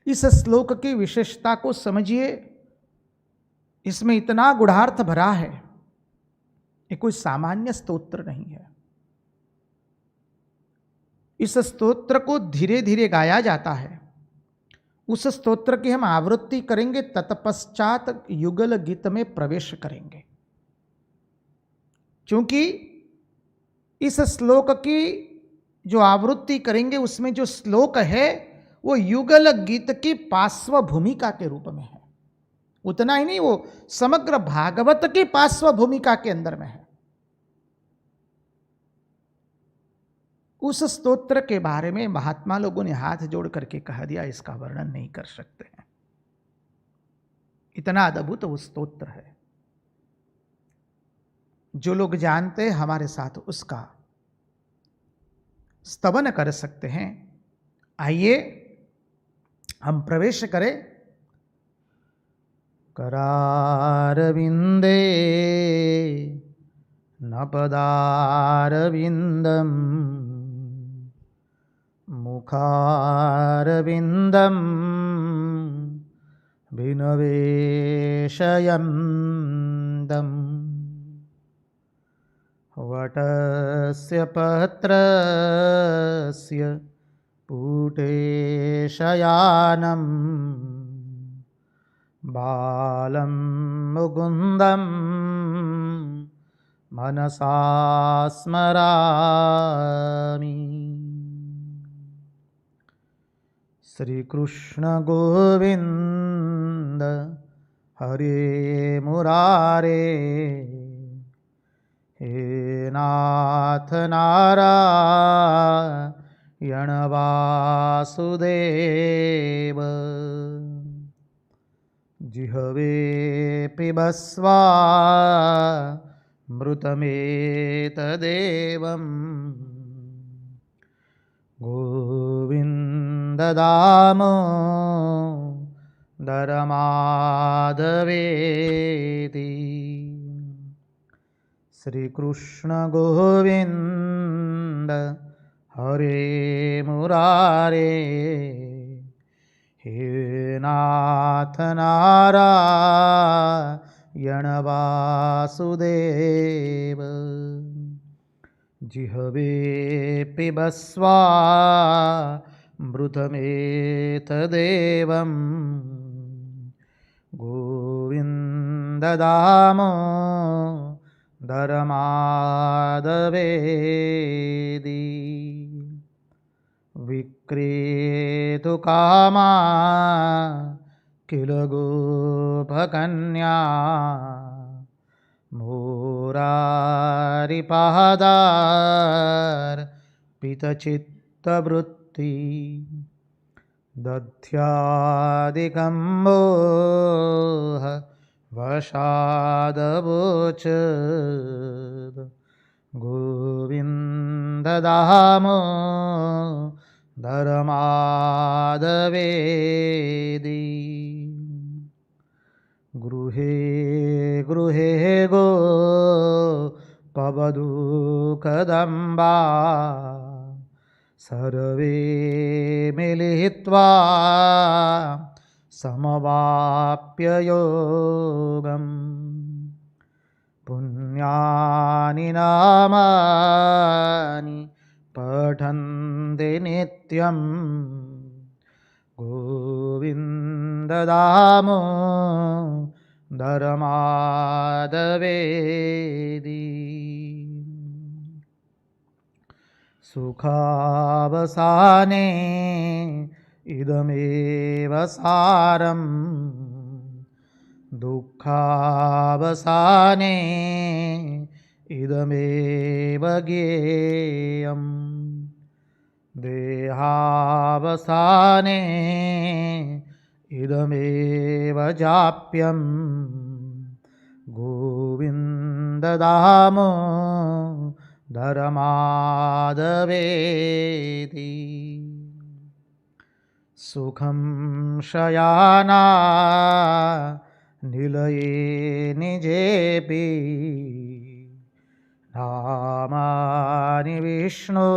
Speaker 1: इस श्लोक की विशेषता को समझिए, इसमें इतना गूढ़ार्थ भरा है, ये कोई सामान्य स्तोत्र नहीं है। इस स्तोत्र को धीरे धीरे गाया जाता है। उस स्तोत्र की हम आवृत्ति करेंगे, तत्पश्चात युगल गीत में प्रवेश करेंगे। क्योंकि इस श्लोक की जो आवृत्ति करेंगे उसमें जो श्लोक है वो युगल गीत की पार्श्व भूमिका के रूप में है। उतना ही नहीं, वो समग्र भागवत की पार्श्व भूमिका के अंदर में है। उस स्तोत्र के बारे में महात्मा लोगों ने हाथ जोड़ करके कह दिया, इसका वर्णन नहीं कर सकते हैं, इतना अद्भुत वो स्तोत्र है। जो लोग जानते हैं हमारे साथ उसका स्तवन कर सकते हैं। आइए हम प्रवेश करें। करारविंदे न पदारविंदम मुखारविंदम विनवेशयन्दम वटस्य पत्रस्य पुटे शयानं बालं मुकुन्दं मनसा स्मरामि। श्री कृष्ण गोविंद हरे मुरारे, हे नाथ नारायण वासुदेव। जिह्वे पिबस्वा मृतमेतदेवं गोविन्ददामोदरमाधवेति। श्री कृष्ण गोविंद हरे मुरारे, हे नाथ नारायण वासुदेव। जिह्वे पिबस्वा मृतमेतदेवं गोविन्ददामोदरमाधवेति। विक्रेतुकामा किल गोपकन्या, मुरारिपादार्पितचित्तवृत्ति। दध्यादिकम्बोह वशादवोचत्, गोविंद दामोदरमाधवेदी गृहे गृहे गोपवधूकदम्बा सर्वे मिलित्वा समवाप्य योगम् पुण्यानि नामानि पठन्ति नित्यं गोविन्ददामोदरमाधवेदी सुखावसाने इदमेव सारम् दुःखावसाने इदमेव ज्ञेयम् देहावसाने इदमेव जाप्यम् गोविन्ददामोदरमाधवेदी सुखं शयाना निलये निजेपि नामानि विष्णो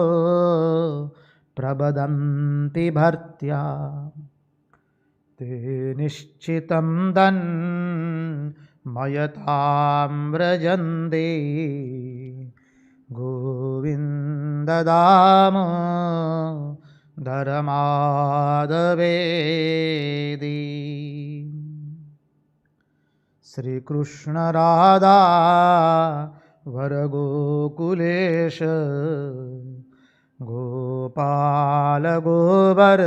Speaker 1: प्रबदन्ति भर्त्या ते निश्चितं मयतां व्रजन्ते गोविन्ददामोदरमाधवेदी श्री कृष्ण राधा वरगोकुलेश गोपाल गोवर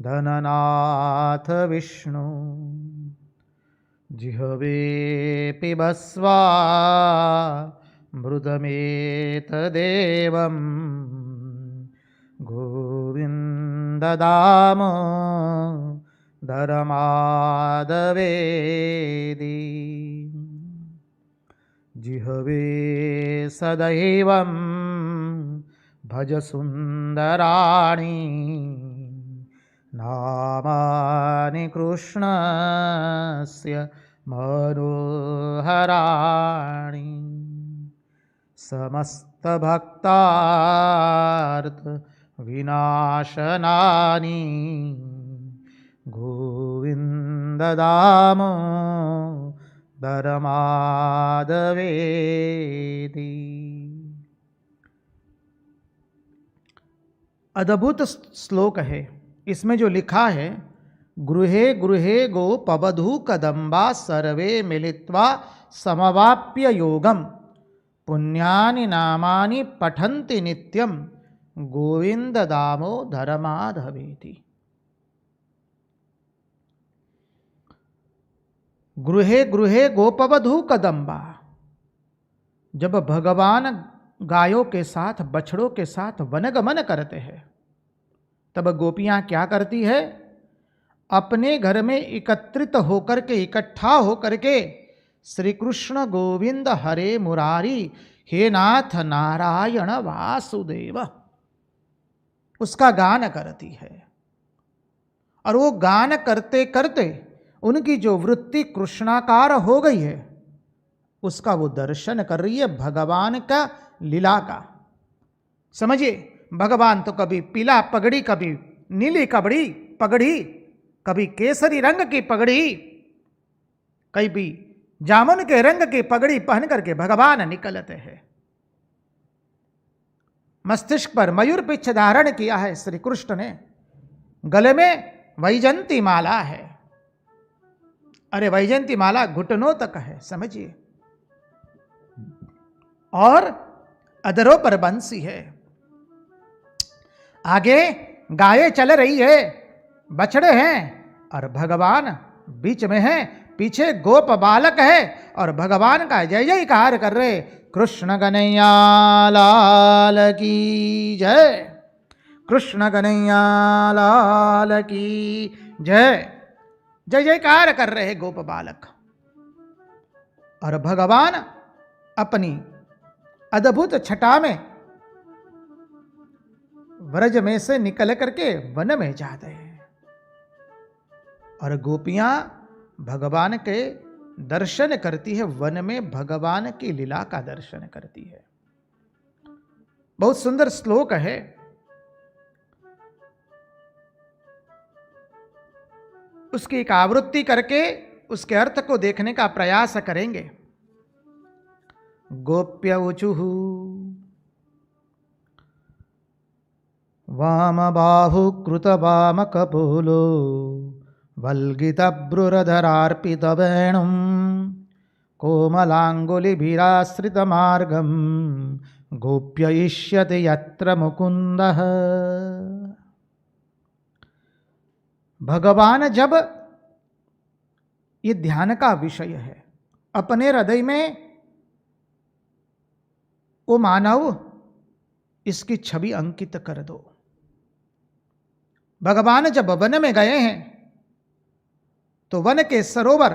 Speaker 1: धननाथ विष्णु जिह्वे पिबस्वा मृतमेतदेवं गोविन्ददामोदरमाधवेदी जिह्वे सदैवं भज सुन्दराणि नामानि कृष्णस्य मनोहराणि समस्तभक्तार्थ विनाशनानि गोविन्ददामोदरमाधवेदी। अद्भुत श्लोक है। इसमें जो लिखा है, गृहे गृहे गोपवधू कदम्बा सर्वे मिलित्वा समवाप्य योगम पुण्यानि नामानि पठन्ति नित्यं गोविंद दामोदरमाधवेति। गृहे गृहे गोपवधू कदम्बा, जब भगवान गायों के साथ बछड़ों के साथ वनगमन करते हैं तब गोपियां क्या करती है? अपने घर में एकत्रित होकर के, इकट्ठा होकर के श्री कृष्ण गोविंद हरे मुरारी हे नाथ नारायण वासुदेव उसका गान करती है। और वो गान करते करते उनकी जो वृत्ति कृष्णाकार हो गई है उसका वो दर्शन कर रही है, भगवान का लीला का। समझिए, भगवान तो कभी पीला पगड़ी, कभी नीली पगड़ी, कभी केसरी रंग की पगड़ी, कभी जामुन के रंग की पगड़ी पहन करके भगवान निकलते हैं। मस्तिष्क पर मयूर पिच्छ धारण किया है श्री कृष्ण ने, गले में वैजंती माला है। अरे वैजंती माला घुटनों तक है, समझिए। और अधरों पर बंसी है। आगे गायें चल रही है, बछड़े हैं और भगवान बीच में है, पीछे गोप बालक है और भगवान का जय जयकार कर रहे। कृष्ण कन्हैया लाल की जय, कृष्ण कन्हैया लाल की जय, जय जयकार कर रहे गोप बालक। और भगवान अपनी अद्भुत छटा में व्रज में से निकल करके वन में जाते हैं और गोपियां भगवान के दर्शन करती है, वन में भगवान की लीला का दर्शन करती है। बहुत सुंदर श्लोक है। उसकी एक आवृत्ति करके उसके अर्थ को देखने का प्रयास करेंगे। गोप्य ऊचुः वाम बाहु कृत वाम कपोलो वल्गित ब्रुरधरार्पित वेणुं कोमलांगुलिभिराश्रित मार्गं गोप्ययिष्यति यत्र मुकुंदः। भगवान जब ये ध्यान का विषय है, अपने हृदय में ओ मानव इसकी छवि अंकित कर दो। भगवान जब वन में गए हैं तो वन के सरोवर,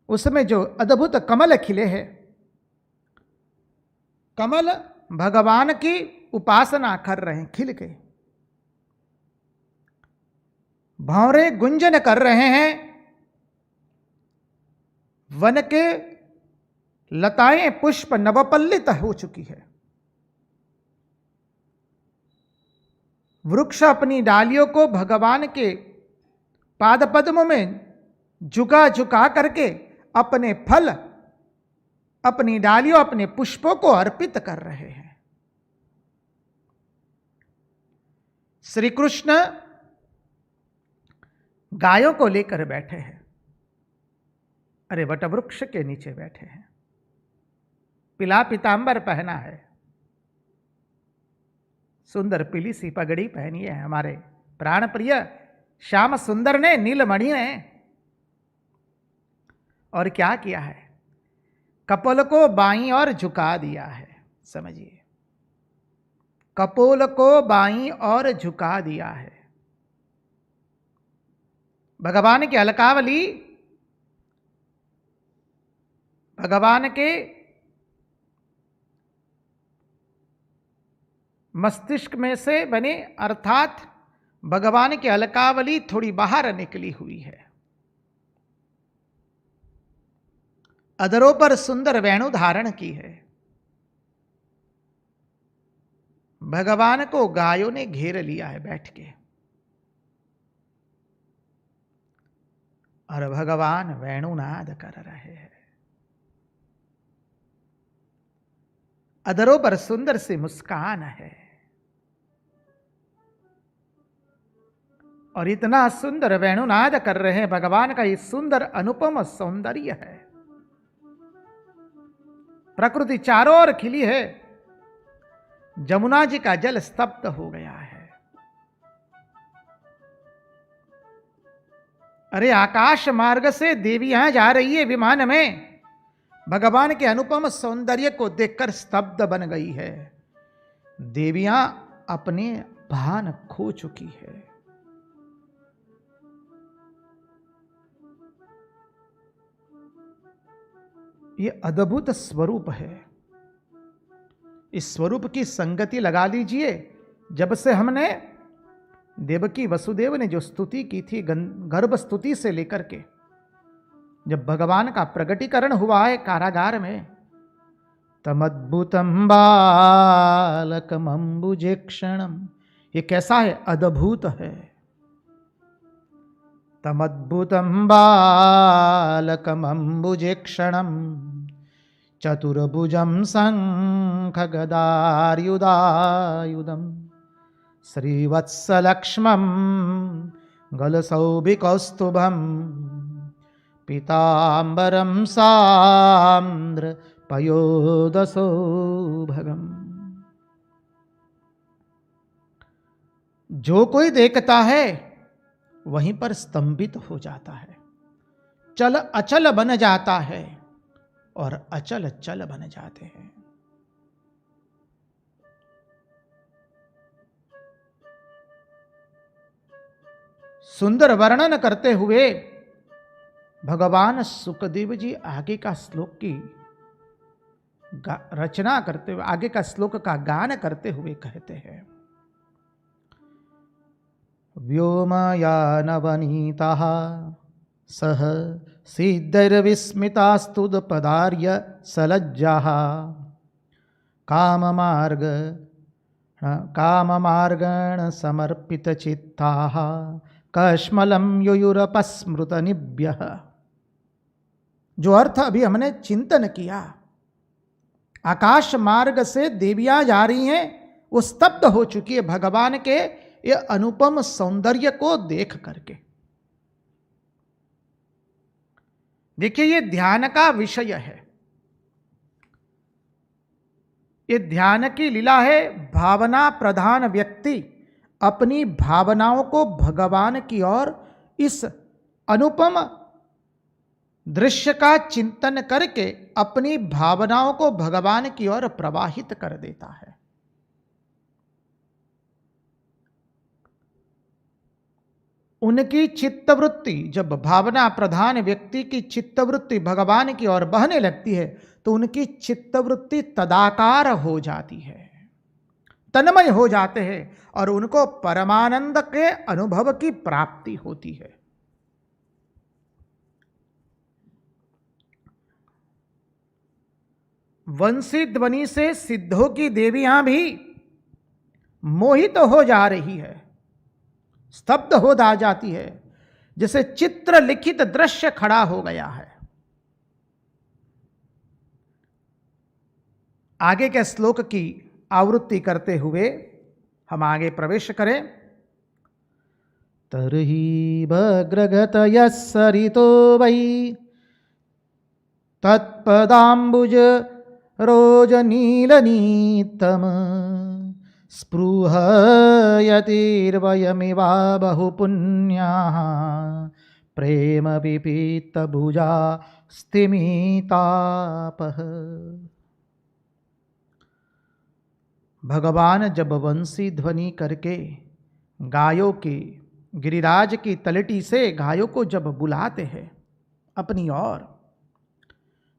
Speaker 1: उसमें जो अद्भुत कमल खिले हैं, कमल भगवान की उपासना कर रहे हैं, खिल के भंवरे गुंजन कर रहे हैं। वन के लताएं पुष्प नवपल्लित हो चुकी है। वृक्ष अपनी डालियों को भगवान के पाद पद्मों में झुका झुका करके अपने फल, अपनी डालियों, अपने पुष्पों को अर्पित कर रहे हैं। श्री कृष्ण गायों को लेकर बैठे हैं। अरे वटवृक्ष के नीचे बैठे हैं, पीला पीतांबर पहना है, सुंदर पीली सी पगड़ी पहनी है हमारे प्राण प्रिय श्याम सुंदर ने, नीलमणि ने। और क्या किया है? कपोल को बाईं ओर झुका दिया है। समझिए, कपोल को बाईं ओर झुका दिया है। भगवान की अलकावली, भगवान के मस्तिष्क में से बने, अर्थात भगवान की अलकावली थोड़ी बाहर निकली हुई है। अधरों पर सुंदर वेणु धारण की है। भगवान को गायों ने घेर लिया है बैठ के, और भगवान वेणुनाद कर रहे हैं। अधरों पर सुंदर सी मुस्कान है, और इतना सुंदर वेणुनाद कर रहे हैं। भगवान का ये सुंदर अनुपम सौंदर्य है। प्रकृति चारों ओर खिली है। जमुना जी का जल स्तब्ध हो गया है। अरे आकाश मार्ग से देवियां जा रही है विमान में, भगवान के अनुपम सौंदर्य को देखकर स्तब्ध बन गई है। देवियां अपने भान खो चुकी है। ये अद्भुत स्वरूप है। इस स्वरूप की संगति लगा लीजिए। जब से हमने देवकी वसुदेव ने जो स्तुति की थी, गर्भ स्तुति से लेकर के जब भगवान का प्रगटीकरण हुआ है कारागार में, तमद्भुतम बालकम अम्बुजेक्षणम, ये कैसा है? अद्भुत है। तमद्भुतम बालकम अम्बुजेक्षणम चतुर्भुजं शंख गदायुधायुधम श्रीवत्सलक्ष्मं गलसौभिकौस्तुभं पीताम्बरं सान्द्र पयोदशोभगम्। जो कोई देखता है वहीं पर स्तंभित हो जाता है, चल अचल बन जाता है, और अचल चल बन जाते हैं। सुंदर वर्णन करते हुए भगवान सुखदेव जी आगे का श्लोक की रचना करते हुए, आगे का श्लोक का गान करते हुए कहते हैं, व्योमयानवनीतः सह सिद्धैर्विस्मितास्तुदपदार्य सलज्जाः काममार्गण समर्पितचित्ताः कश्मलं युयुरपस्मृतनिभ्यः। जो अर्थ अभी हमने चिंतन किया, आकाश मार्ग से देवियां जा रही हैं, वो स्तब्ध हो चुकी है भगवान के ये अनुपम सौंदर्य को देख करके। देखिए, ये ध्यान का विषय है, ये ध्यान की लीला है। भावना प्रधान व्यक्ति अपनी भावनाओं को भगवान की ओर इस अनुपम दृश्य का चिंतन करके अपनी भावनाओं को भगवान की ओर प्रवाहित कर देता है। उनकी चित्तवृत्ति, जब भावना प्रधान व्यक्ति की चित्तवृत्ति भगवान की ओर बहने लगती है तो उनकी चित्तवृत्ति तदाकार हो जाती है, तन्मय हो जाते हैं और उनको परमानंद के अनुभव की प्राप्ति होती है। वंशी ध्वनि से सिद्धों की देवियां भी मोहित हो जा रही है, स्तब्ध हो जाती है, जैसे चित्र लिखित दृश्य खड़ा हो गया है। आगे के श्लोक की आवृत्ति करते हुए हम आगे प्रवेश करें। तरहि भग्रगतयः सरितो वै तत्पदाम्बुज रोजनीलनीतम स्पृहयतिर्वयमिवा बहुपुण्याः प्रेम विपीतभुजा स्तिमितापः। भगवान जब वंशी ध्वनि करके गायों की, गिरिराज की तलटी से गायों को जब बुलाते हैं अपनी ओर,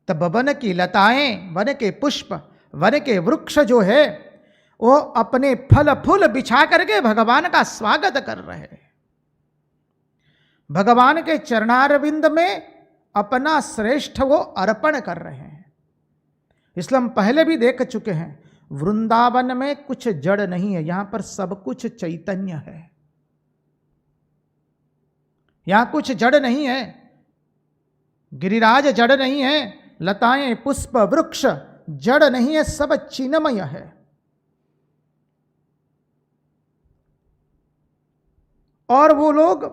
Speaker 1: तब वन की लताएं, वन के पुष्प, वन के वृक्ष जो है वो अपने फल फूल बिछा करके भगवान का स्वागत कर रहे हैं। भगवान के चरणारविंद में अपना श्रेष्ठ वो अर्पण कर रहे हैं। इसलिए हम पहले भी देख चुके हैं, वृंदावन में कुछ जड़ नहीं है, यहां पर सब कुछ चैतन्य है। यहां कुछ जड़ नहीं है, गिरिराज जड़ नहीं है, लताएं पुष्प वृक्ष जड़ नहीं है, सब चिन्मय है। और वो लोग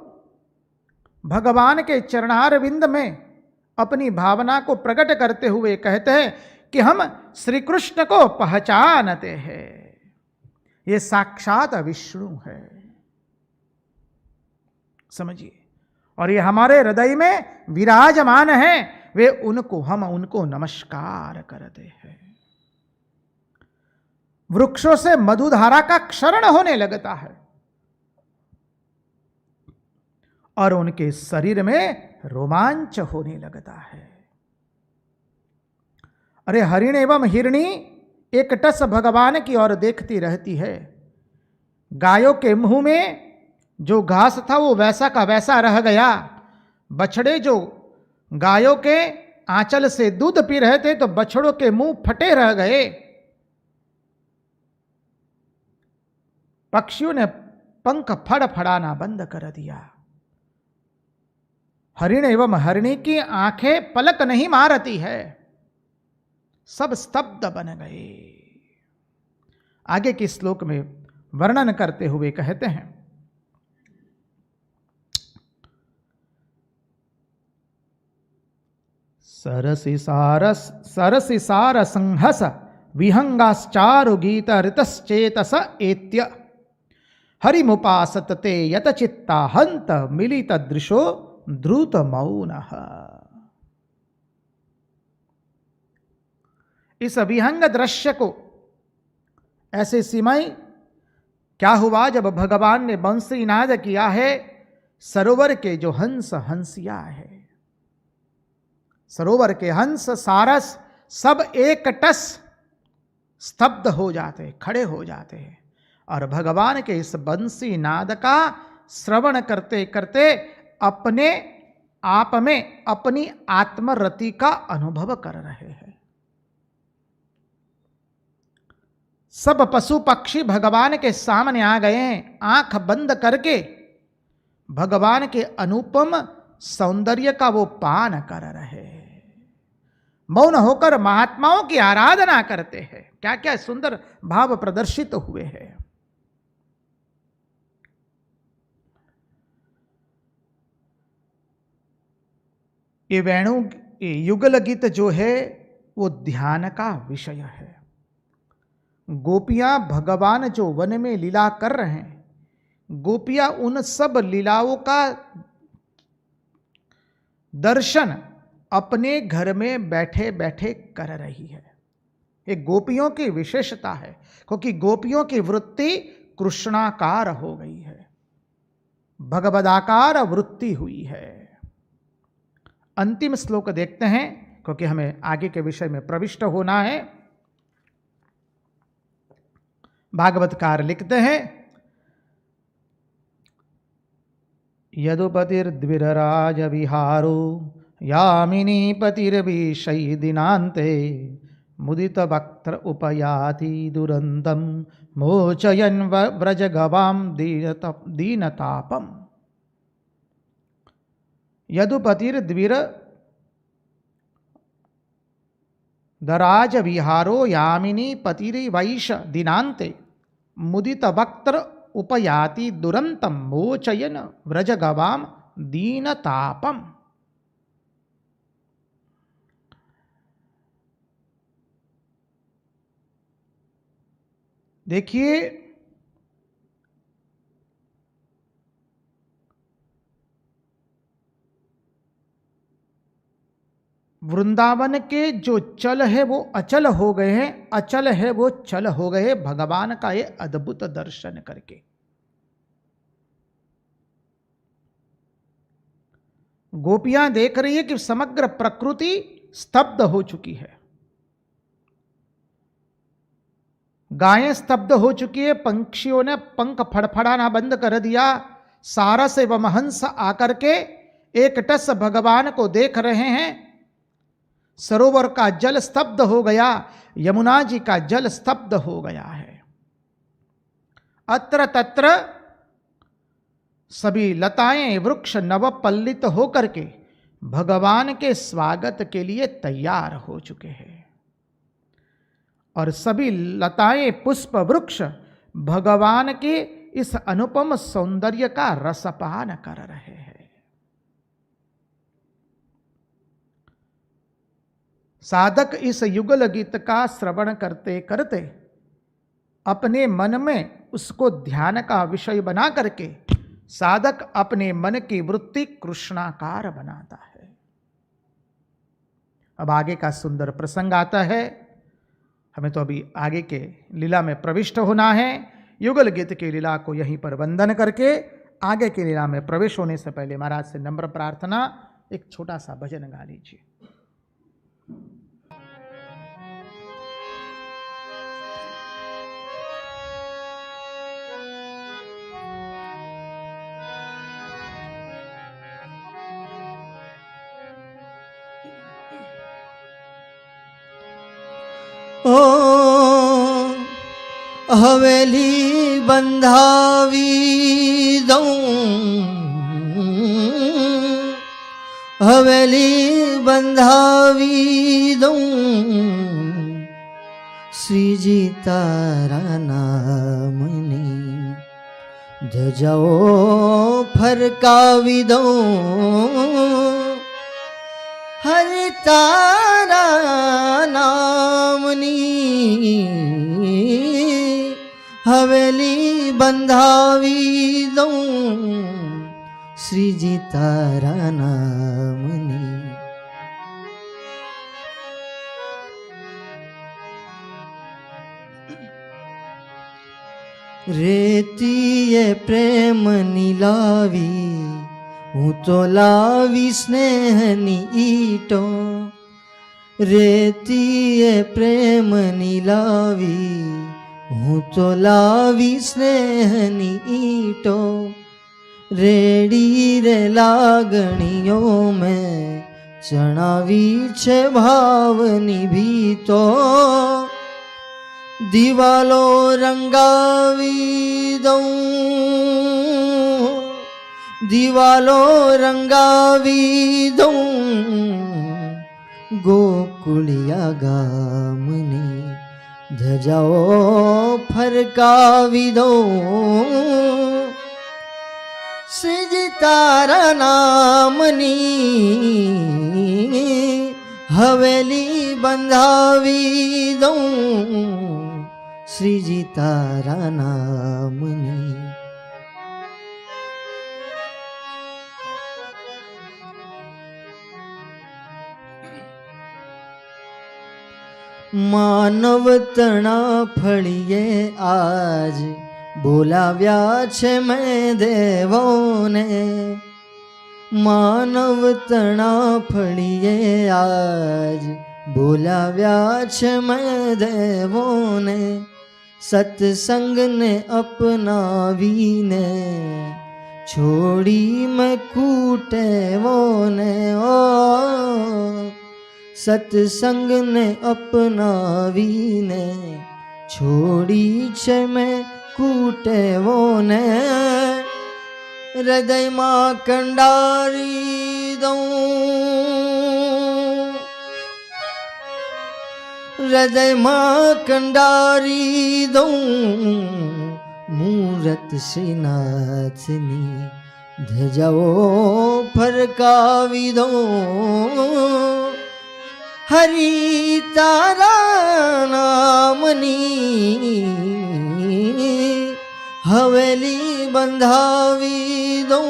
Speaker 1: भगवान के चरणारविंद में अपनी भावना को प्रकट करते हुए कहते हैं कि हम श्री कृष्ण को पहचानते हैं, ये साक्षात विष्णु है, समझिए, और ये हमारे हृदय में विराजमान है, वे उनको, हम उनको नमस्कार करते हैं। वृक्षों से मधुधारा का क्षरण होने लगता है और उनके शरीर में रोमांच होने लगता है। अरे हरिण एवं हिरणी एक टस भगवान की ओर देखती रहती है। गायों के मुंह में जो घास था वो वैसा का वैसा रह गया। बछड़े जो गायों के आंचल से दूध पी रहे थे तो बछड़ों के मुंह फटे रह गए। पक्षियों ने पंख फड़फड़ाना बंद कर दिया। हरिण एवं हरिणी की आंखें पलक नहीं मारती है, सब स्तब्ध बन गए। आगे के श्लोक में वर्णन करते हुए कहते हैं, सरसि सार संहस विहंगाश्चारु गीत ऋतश्चेतस एत्य हरिमुपासत ते यत चित्ता हंत मिलित दृशो द्रुत मौनः। इस विहंग दृश्य को ऐसे सिमय क्या हुआ जब भगवान ने बंसी नाद किया है। सरोवर के जो हंस हंसिया है, सरोवर के हंस सारस सब एक टस स्तब्ध हो जाते, खड़े हो जाते हैं और भगवान के इस बंसी नाद का श्रवण करते करते अपने आप में अपनी आत्मरति का अनुभव कर रहे हैं। सब पशु पक्षी भगवान के सामने आ गए हैं, आंख बंद करके भगवान के अनुपम सौंदर्य का वो पान कर रहे हैं, मौन होकर महात्माओं की आराधना करते हैं। क्या क्या सुंदर भाव प्रदर्शित हुए हैं। ये वेणु युगल गीत जो है वो ध्यान का विषय है। गोपियां भगवान जो वन में लीला कर रहे हैं, गोपियां उन सब लीलाओं का दर्शन अपने घर में बैठे बैठे कर रही है। ये गोपियों की विशेषता है, क्योंकि गोपियों की वृत्ति कृष्णाकार हो गई है, भगवदाकार वृत्ति हुई है। अंतिम श्लोक देखते हैं, क्योंकि हमें आगे के विषय में प्रविष्ट होना है। भागवतकार लिखते हैं, यदुपतिर्द्विरराज विहारो यामिनी पतिर्विषयी दिनांते मुदित वक्त्र उपयाति दुरंतम मोचयन व्रज गवाम दीनतापम। यदुपतिर्द्विर दराज विहारो यामिनी पतिर्वैष दिनांते मुदित वक्त्र उपयाति दुरंतम मोचयन व्रज गवाम दीनतापम। देखिए, वृंदावन के जो चल है वो अचल हो गए हैं, अचल है वो चल हो गए भगवान का ये अद्भुत दर्शन करके। गोपियां देख रही है कि समग्र प्रकृति स्तब्ध हो चुकी है, गायें स्तब्ध हो चुकी है, पंक्षियों ने पंख फड़फड़ाना बंद कर दिया, सारस एवं हंस आकर के एक टस भगवान को देख रहे हैं। सरोवर का जल स्तब्ध हो गया, यमुना जी का जल स्तब्ध हो गया है। अत्र तत्र सभी लताएं वृक्ष नवपल्लित होकर के भगवान के स्वागत के लिए तैयार हो चुके हैं, और सभी लताएं पुष्प वृक्ष भगवान के इस अनुपम सौंदर्य का रसपान कर रहे हैं। साधक इस युगल गीत का श्रवण करते करते अपने मन में उसको ध्यान का विषय बना करके साधक अपने मन की वृत्ति कृष्णाकार बनाता है। अब आगे का सुंदर प्रसंग आता है। हमें तो अभी आगे के लीला में प्रविष्ट होना है। युगल गीत की लीला को यहीं पर वंदन करके आगे की लीला में प्रवेश होने से पहले महाराज से नम्र प्रार्थना, एक छोटा सा भजन गा लीजिए।
Speaker 2: ओ हवेली बंधावी दऊं, हवेली बंधावी दऊं, श्री जी तारा नामनी ध्वजाओ फरकावी दऊं, हर तारा नामनी हवेली बंधावी दऊं, श्री जी तारा नामनी। रेती ये प्रेम नीलावी, હું તો લાવી સ્નેહની ઈટો, રેતીએ પ્રેમની લાવી, હું તો લાવી સ્નેહની ઈંટો. રેડી રે લાગણીઓ મેં ચણાવી છે ભાવની ભીતો. દિવાલો રંગાવી દઉં, દિવાલો રંગાવી દઉં, ગોકુળિયા ગામની ધજાઓ ફરકાવી દઉં. શ્રીજી તારા નામની હવેલી બંધાવી દઉં. શ્રીજી તારા નામની. માનવ તણા ફળીએ આજ બોલાવ્યા છે મેં દેવોને. માનવ તણા ફળીએ આજ બોલાવ્યા છે મેં દેવોને. સત્સંગને અપનાવીને છોડી મેં કૂટેવોને. ઓ સત્સંગને અપનાવીને છોડી છે મેં કૂટેવોને. હૃદયમાં કંડારી દઉં, હૃદયમાં કંડારી દઉં. મૂરત શ્રીનાથની ધજાઓ ફરકાવી દઉં. હરિ તારા નામની હવેલી બંધાવી દઉં.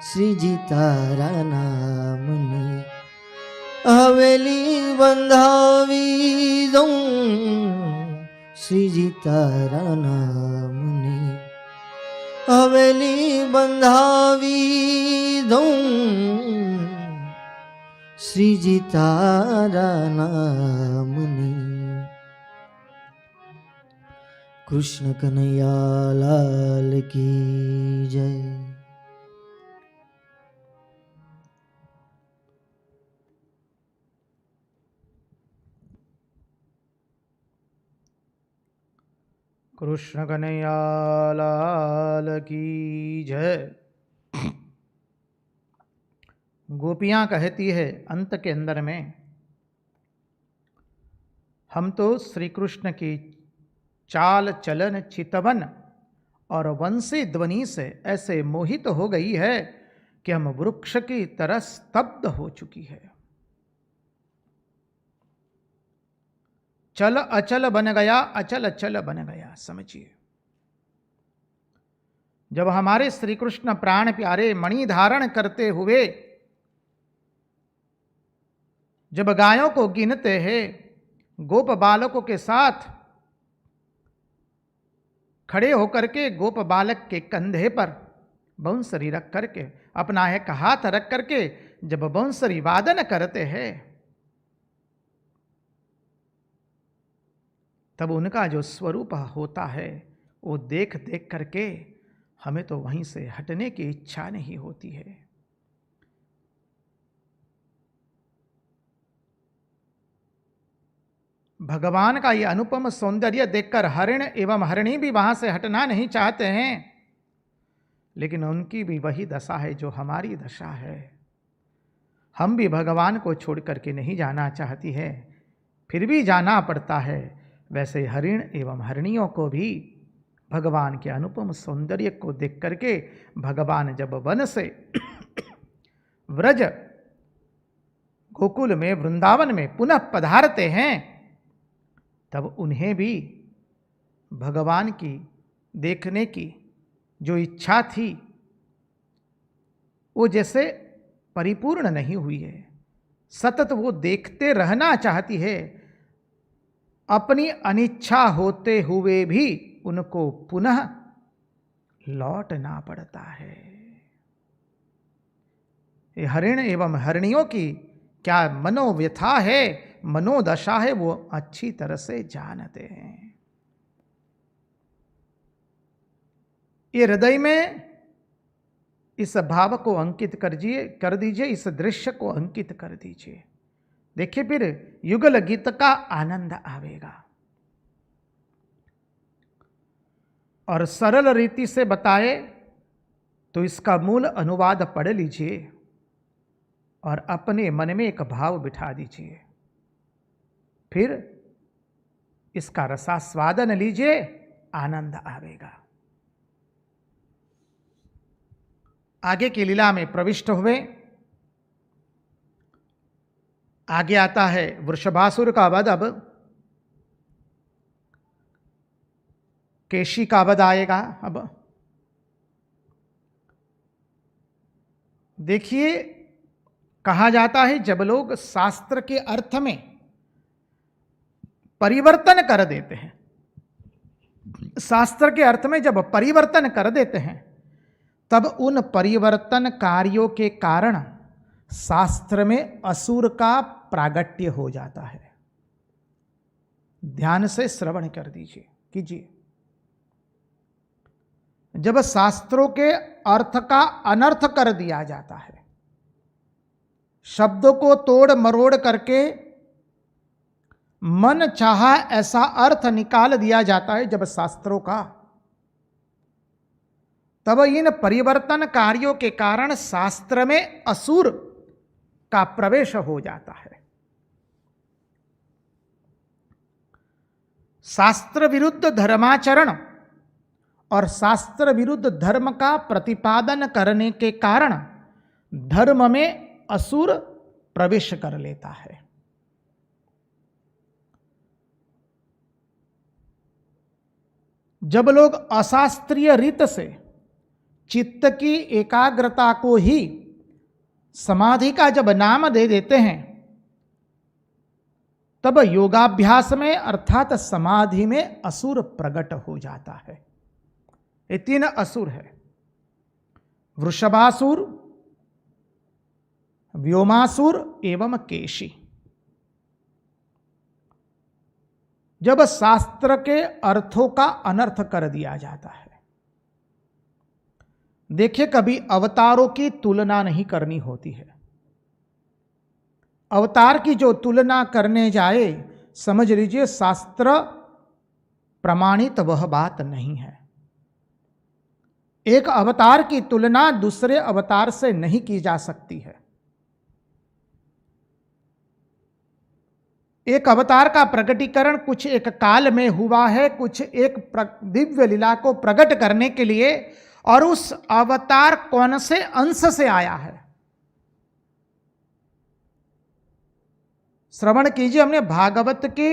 Speaker 2: શ્રીજી તારા નામની હવેલી બંધાવી દઉં. શ્રીજી તારા નામની હવેલી બંધાવી દઉં. શ્રીજી તારા નામની. કૃષ્ણ કનૈયા લાલ કી જય.
Speaker 1: कृष्ण कन्हैया लाल की जय। गोपियाँ कहती है अंत के अंदर में, हम तो श्री कृष्ण की चाल चलन चितवन और वंशी ध्वनि से ऐसे मोहित हो गई है कि हम वृक्ष की तरह स्तब्ध हो चुकी है। चल अचल बन गया, अचल अचल बन गया। समझिए, जब हमारे श्री कृष्ण प्राण प्यारे मणि धारण करते हुए जब गायों को गिनते हैं, गोप बालकों के साथ खड़े होकर के गोप बालक के कंधे पर बंसरी रख करके, अपना एक हाथ रख करके जब बंसरी वादन करते हैं, तब उनका जो स्वरूप होता है वो देख देख करके हमें तो वहीं से हटने की इच्छा नहीं होती है। भगवान का ये अनुपम सौंदर्य देखकर हरिण एवं हरिणी भी वहां से हटना नहीं चाहते हैं, लेकिन उनकी भी वही दशा है जो हमारी दशा है। हम भी भगवान को छोड़ करके नहीं जाना चाहती है, फिर भी जाना पड़ता है। वैसे हरिण एवं हरिणियों को भी भगवान के अनुपम सौंदर्य को देख करके भगवान जब वन से व्रज गोकुल में, वृंदावन में पुनः पधारते हैं, तब उन्हें भी भगवान की देखने की जो इच्छा थी वो जैसे परिपूर्ण नहीं हुई है। सतत वो देखते रहना चाहती है, अपनी अनिच्छा होते हुए भी उनको पुनः लौटना पड़ता है। ये हरिण एवं हरिणियों की क्या मनोव्यथा है, मनोदशा है, वो अच्छी तरह से जानते हैं। ये हृदय में इस भाव को अंकित कर दीजिए, इस दृश्य को अंकित कर दीजिए। देखिए फिर युगल गीत का आनंद आवेगा। और सरल रीति से बताए तो इसका मूल अनुवाद पढ़ लीजिए और अपने मन में एक भाव बिठा दीजिए, फिर इसका रसास्वादन लीजिए, आनंद आवेगा। आगे की लीला में प्रविष्ट हुए। आगे आता है वृषभासुर का वध। अब केशी का वध आएगा। अब देखिए, कहा जाता है जब लोग शास्त्र के अर्थ में परिवर्तन कर देते हैं, शास्त्र के अर्थ में जब परिवर्तन कर देते हैं, तब उन परिवर्तन कार्यों के कारण शास्त्र में असुर का प्रागट्य हो जाता है। ध्यान से श्रवण कर दीजिए, कीजिए। जब शास्त्रों के अर्थ का अनर्थ कर दिया जाता है, शब्दों को तोड़ मरोड़ करके मन चाहा ऐसा अर्थ निकाल दिया जाता है जब शास्त्रों का, तब इन परिवर्तन कार्यों के कारण शास्त्र में असुर का प्रवेश हो जाता है। शास्त्र विरुद्ध धर्माचरण और शास्त्र विरुद्ध धर्म का प्रतिपादन करने के कारण धर्म में असुर प्रवेश कर लेता है। जब लोग अशास्त्रीय रीत से चित्त की एकाग्रता को ही समाधि का जब नाम दे देते हैं, तब योगाभ्यास में अर्थात समाधि में असुर प्रकट हो जाता है। ये तीन असुर है, वृषभासुर, व्योमासुर एवं केशी। जब शास्त्र के अर्थों का अनर्थ कर दिया जाता है, देखिए कभी अवतारों की तुलना नहीं करनी होती है। अवतार की जो तुलना करने जाए, समझ लीजिए शास्त्र प्रमाणित वह बात नहीं है। एक अवतार की तुलना दूसरे अवतार से नहीं की जा सकती है। एक अवतार का प्रकटीकरण कुछ एक काल में हुआ है, कुछ एक दिव्य लीला को प्रकट करने के लिए, और उस अवतार कौन से अंश से आया है। श्रवण कीजिए, हमने भागवत के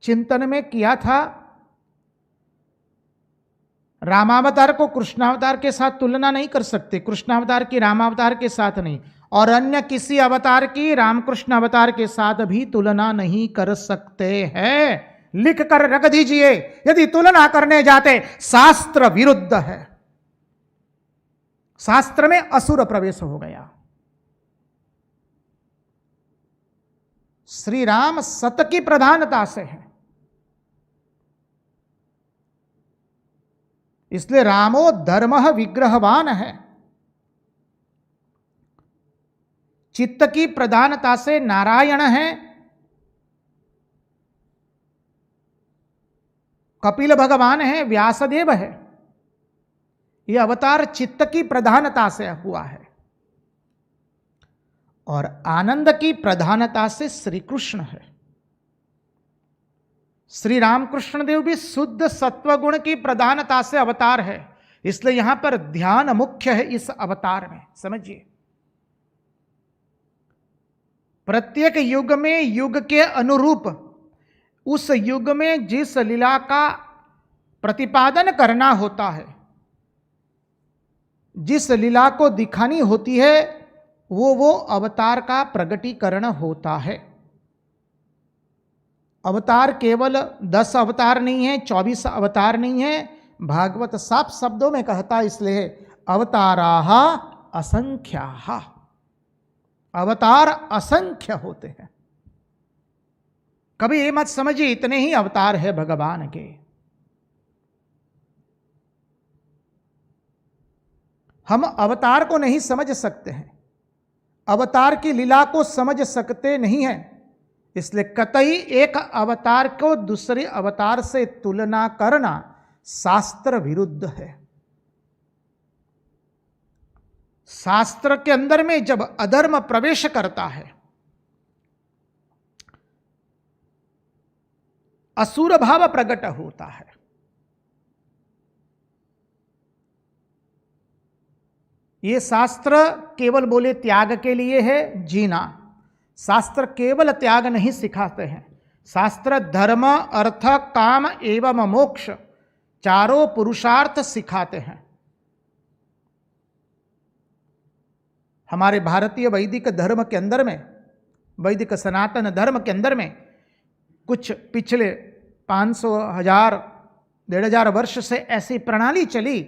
Speaker 1: चिंतन में किया था, रामावतार को कृष्णावतार के साथ तुलना नहीं कर सकते, कृष्णावतार की रामावतार के साथ नहीं, और अन्य किसी अवतार की रामकृष्ण अवतार के साथ भी तुलना नहीं कर सकते हैं। लिख कर रख दीजिए, यदि तुलना करने जाते शास्त्र विरुद्ध है। शास्त्र में असुर प्रवेश हो गया। श्री राम सत की प्रधानता से है, इसलिए रामो धर्मः विग्रहवान है। चित्त की प्रधानता से नारायण है, कपिल भगवान है, व्यासदेव है। यह अवतार चित्त की प्रधानता से हुआ है, और आनंद की प्रधानता से श्री कृष्ण है। श्री रामकृष्ण देव भी शुद्ध सत्वगुण की प्रधानता से अवतार है, इसलिए यहां पर ध्यान मुख्य है इस अवतार में। समझिए, प्रत्येक युग में युग के अनुरूप उस युग में जिस लीला का प्रतिपादन करना होता है, जिस लीला को दिखानी होती है, वो अवतार का प्रगटीकरण होता है। अवतार केवल 10 अवतार नहीं है, 24 अवतार नहीं है। भागवत साफ शब्दों में कहता है, इसलिए अवताराः असंख्याः। अवतार असंख्य होते हैं। कभी ये मत समझिए इतने ही अवतार है भगवान के। हम अवतार को नहीं समझ सकते हैं, अवतार की लीला को समझ सकते नहीं हैं, इसलिए कतई एक अवतार को दूसरे अवतार से तुलना करना शास्त्र विरुद्ध है। शास्त्र के अंदर में जब अधर्म प्रवेश करता है, असुर भाव प्रकट होता है। ये शास्त्र केवल बोले त्याग के लिए है, जीना। शास्त्र केवल त्याग नहीं सिखाते हैं, शास्त्र धर्म अर्थ काम एवं मोक्ष चारों पुरुषार्थ सिखाते हैं। हमारे भारतीय वैदिक धर्म के अंदर में, वैदिक सनातन धर्म के अंदर में कुछ पिछले 500, 1000, 1500 वर्ष से ऐसी प्रणाली चली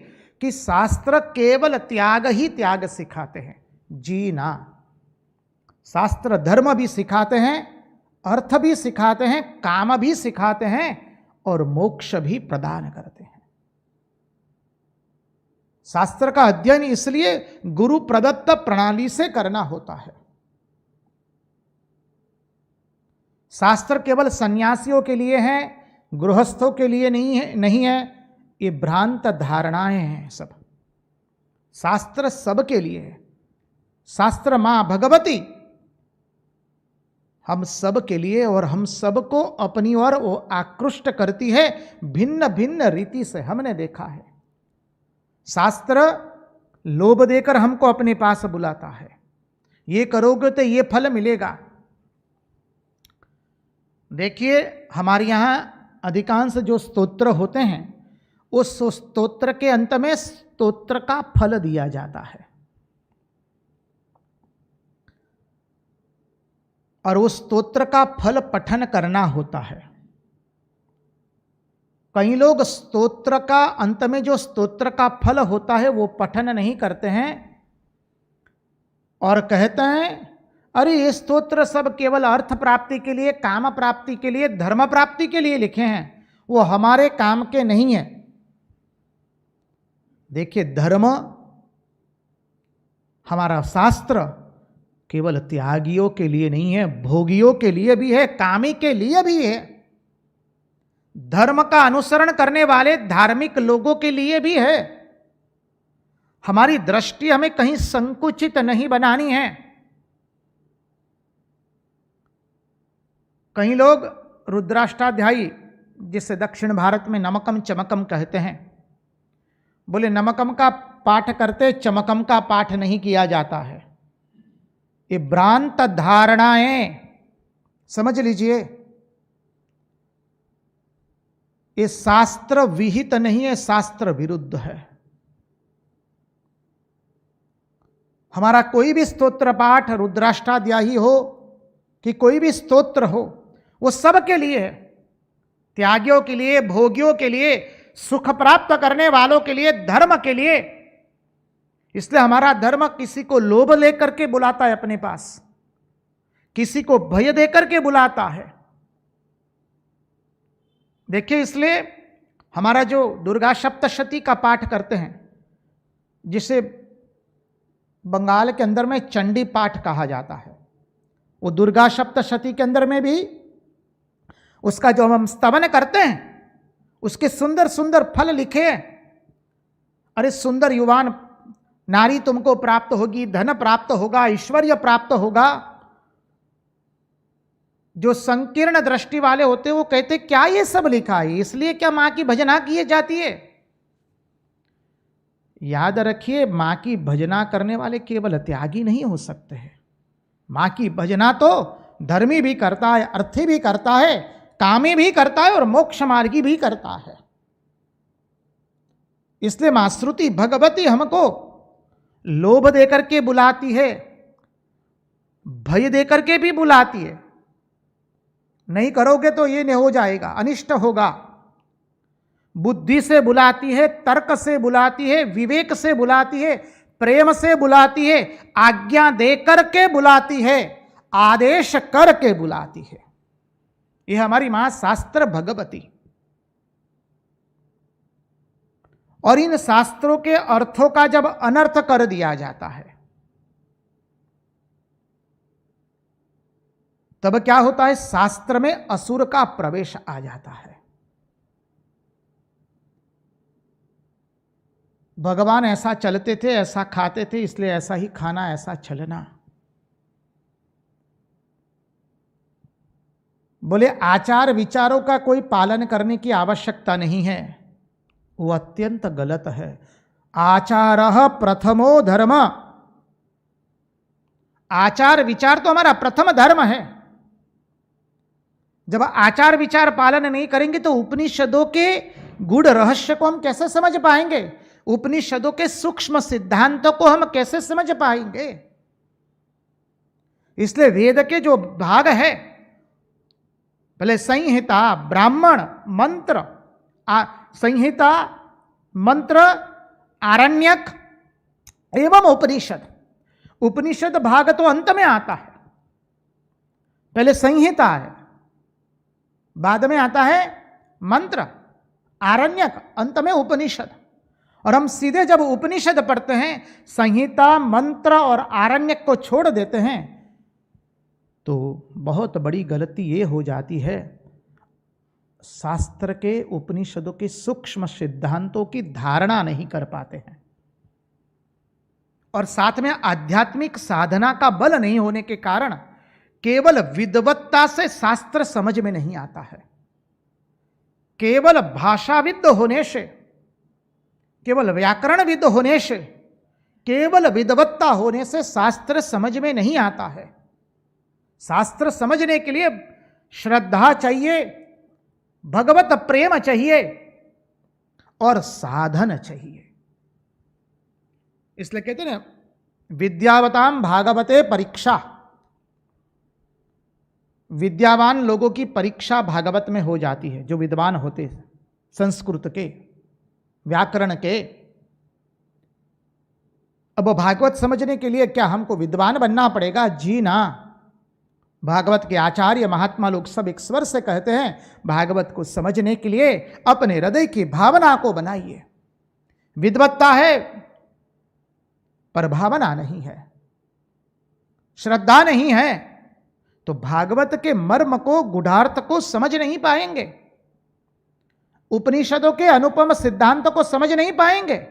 Speaker 1: कि शास्त्र केवल त्याग ही त्याग सिखाते हैं, जीना। शास्त्र धर्म भी सिखाते हैं, अर्थ भी सिखाते हैं, काम भी सिखाते हैं और मोक्ष भी प्रदान करते हैं। शास्त्र का अध्ययन इसलिए गुरु प्रदत्त प्रणाली से करना होता है। शास्त्र केवल सन्यासियों के लिए है, गृहस्थों के लिए नहीं है। ये भ्रांत धारणाएं हैं सब। शास्त्र सबके लिए है। शास्त्र मां भगवती हम सब के लिए और हम सबको अपनी ओर वो आकृष्ट करती है भिन्न भिन्न रीति से। हमने देखा है शास्त्र लोभ देकर हमको अपने पास बुलाता है, ये करोगे तो ये फल मिलेगा। देखिए हमारे यहाँ अधिकांश जो स्तोत्र होते हैं, उस स्तोत्र के अंत में स्तोत्र का फल दिया जाता है और उस स्तोत्र का फल पठन करना होता है। कई लोग स्तोत्र का अंत में जो स्तोत्र का फल होता है वो पठन नहीं करते हैं और कहते हैं अरे ये स्तोत्र सब केवल अर्थ प्राप्ति के लिए, काम प्राप्ति के लिए, धर्म प्राप्ति के लिए लिखे हैं, वो हमारे काम के नहीं है। देखिए धर्म हमारा शास्त्र केवल त्यागियों के लिए नहीं है, भोगियों के लिए भी है, कामी के लिए भी है, धर्म का अनुसरण करने वाले धार्मिक लोगों के लिए भी है। हमारी दृष्टि हमें कहीं संकुचित नहीं बनानी है। कई लोग रुद्राष्टाध्यायी, जिसे दक्षिण भारत में नमकम चमकम कहते हैं, बोले नमकम का पाठ करते, चमकम का पाठ नहीं किया जाता है। ये भ्रांत धारणाएं समझ लीजिए। ये शास्त्र विहित नहीं है, शास्त्र विरुद्ध है। हमारा कोई भी स्तोत्र पाठ, रुद्राष्टाध्यायी हो कि कोई भी स्तोत्र हो, वो सब के लिए है, त्यागियों के लिए, भोगियों के लिए, सुख प्राप्त करने वालों के लिए, धर्म के लिए। इसलिए हमारा धर्म किसी को लोभ लेकर के बुलाता है अपने पास, किसी को भय देकर के बुलाता है। देखिए इसलिए हमारा जो दुर्गा सप्तशती का पाठ करते हैं, जिसे बंगाल के अंदर में चंडी पाठ कहा जाता है, वो दुर्गा सप्तशती के अंदर में भी उसका जो हम स्तवन करते हैं, उसके सुंदर सुंदर फल लिखे हैं। अरे सुंदर युवान नारी तुमको प्राप्त होगी, धन प्राप्त होगा, ऐश्वर्य प्राप्त होगा। जो संकीर्ण दृष्टि वाले होते हैं वो कहते क्या ये सब लिखा है, इसलिए क्या मां की भजना की जाती है? याद रखिए, मां की भजना करने वाले केवल त्यागी नहीं हो सकते हैं। मां की भजना तो धर्मी भी करता है, अर्थी भी करता है, कामी भी करता है और मोक्ष मार्गी भी करता है। इसलिए मां श्रुति भगवती हमको लोभ देकर के बुलाती है, भय देकर के भी बुलाती है। नहीं करोगे तो ये नहीं हो जाएगा, अनिष्ट होगा। बुद्धि से बुलाती है, तर्क से बुलाती है, विवेक से बुलाती है, प्रेम से बुलाती है, आज्ञा दे करके बुलाती है, आदेश करके बुलाती है। यह हमारी मां शास्त्र भगवती। और इन शास्त्रों के अर्थों का जब अनर्थ कर दिया जाता है तब क्या होता है? शास्त्र में असुर का प्रवेश आ जाता है। भगवान ऐसा चलते थे, ऐसा खाते थे, इसलिए ऐसा ही खाना, ऐसा चलना। बोले आचार विचारों का कोई पालन करने की आवश्यकता नहीं है, वो अत्यंत गलत है। आचारः प्रथमो धर्म। आचार विचार तो हमारा प्रथम धर्म है। जब आचार विचार पालन नहीं करेंगे तो उपनिषदों के गूढ़ रहस्य को हम कैसे समझ पाएंगे? उपनिषदों के सूक्ष्म सिद्धांतों को हम कैसे समझ पाएंगे? इसलिए वेद के जो भाग है, पहले संहिता, ब्राह्मण, मंत्र, संहिता, मंत्र, आरण्यक एवं उपनिषद। उपनिषद भाग तो अंत में आता है, पहले संहिता है, बाद में आता है मंत्र, आरण्यक, अंत में उपनिषद। और हम सीधे जब उपनिषद पढ़ते हैं, संहिता, मंत्र और आरण्यक को छोड़ देते हैं तो बहुत बड़ी गलती ये हो जाती है, शास्त्र के, उपनिषदों के सूक्ष्म सिद्धांतों की धारणा नहीं कर पाते हैं। और साथ में आध्यात्मिक साधना का बल नहीं होने के कारण केवल विद्वत्ता से शास्त्र समझ में नहीं आता है। केवल भाषाविद होने से, केवल व्याकरणविद होने से, केवल विद्वत्ता होने से शास्त्र समझ में नहीं आता है। शास्त्र समझने के लिए श्रद्धा चाहिए, भगवत प्रेम चाहिए और साधन चाहिए। इसलिए कहते हैं ना, विद्यावताम भागवते परीक्षा। विद्यावान लोगों की परीक्षा भागवत में हो जाती है, जो विद्वान होते हैं, संस्कृत के, व्याकरण के। अब भागवत समझने के लिए क्या हमको विद्वान बनना पड़ेगा? जी ना। भागवत के आचार्य महात्मा लोग सब एक स्वर से कहते हैं, भागवत को समझने के लिए अपने हृदय की भावना को बनाइए। विद्वत्ता है पर भावना नहीं है, श्रद्धा नहीं है, तो भागवत के मर्म को, गूढ़ार्थ को समझ नहीं पाएंगे, उपनिषदों के अनुपम सिद्धांतों को समझ नहीं पाएंगे।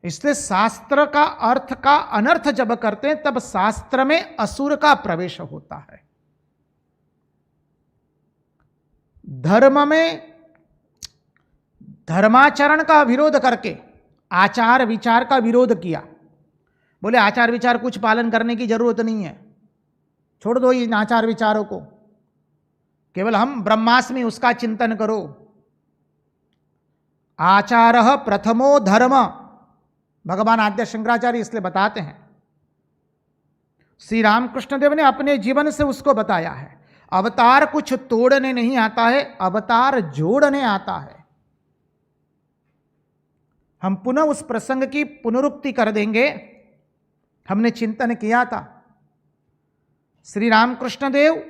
Speaker 1: इसलिए शास्त्र का अर्थ का अनर्थ जब करते हैं तब शास्त्र में असुर का प्रवेश होता है। धर्म में धर्माचरण का विरोध करके आचार विचार का विरोध किया। बोले आचार विचार कुछ पालन करने की जरूरत नहीं है, छोड़ दो इन आचार विचारों को, केवल हम ब्रह्मास्मि उसका चिंतन करो। आचारः प्रथमो धर्म, भगवान आद्य शंकराचार्य इसलिए बताते हैं। श्री रामकृष्ण देव ने अपने जीवन से उसको बताया है। अवतार कुछ तोड़ने नहीं आता है, अवतार जोड़ने आता है। हम पुनः उस प्रसंग की पुनरुक्ति कर देंगे। हमने चिंतन किया था, श्री रामकृष्ण देव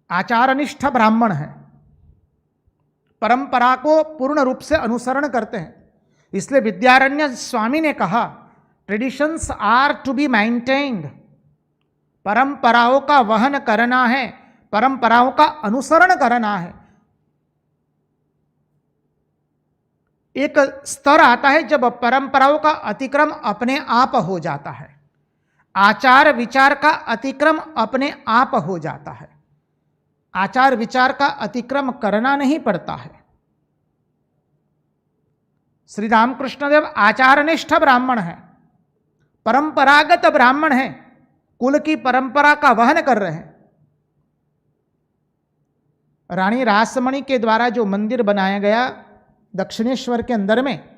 Speaker 1: आचारनिष्ठ ब्राह्मण हैं, परंपरा को पूर्ण रूप से अनुसरण करते हैं। इसलिए विद्यारण्य स्वामी ने कहा, traditions are to be maintained. परंपराओं का वहन करना है, परंपराओं का अनुसरण करना है। एक स्तर आता है जब परंपराओं का अतिक्रम अपने आप हो जाता है, आचार विचार का अतिक्रम अपने आप हो जाता है। आचार विचार का अतिक्रम करना नहीं पड़ता है। श्री रामकृष्ण देव आचारनिष्ठ ब्राह्मण हैं, परंपरागत ब्राह्मण हैं, कुल की परंपरा का वहन कर रहे हैं। रानी रासमणी के द्वारा जो मंदिर बनाया गया दक्षिणेश्वर के अंदर में,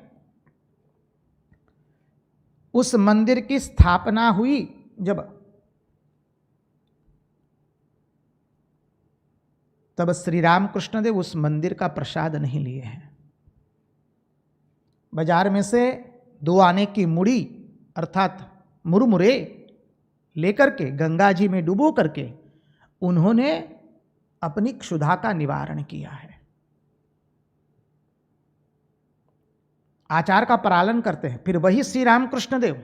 Speaker 1: उस मंदिर की स्थापना हुई जब, तब श्री रामकृष्ण देव उस मंदिर का प्रसाद नहीं लिए हैं। बाजार में से 2 आने की मुड़ी अर्थात मुरमुरे लेकर के गंगा जी में डुबो करके उन्होंने अपनी क्षुधा का निवारण किया है। आचार का पालन करते हैं। फिर वही श्री रामकृष्ण देव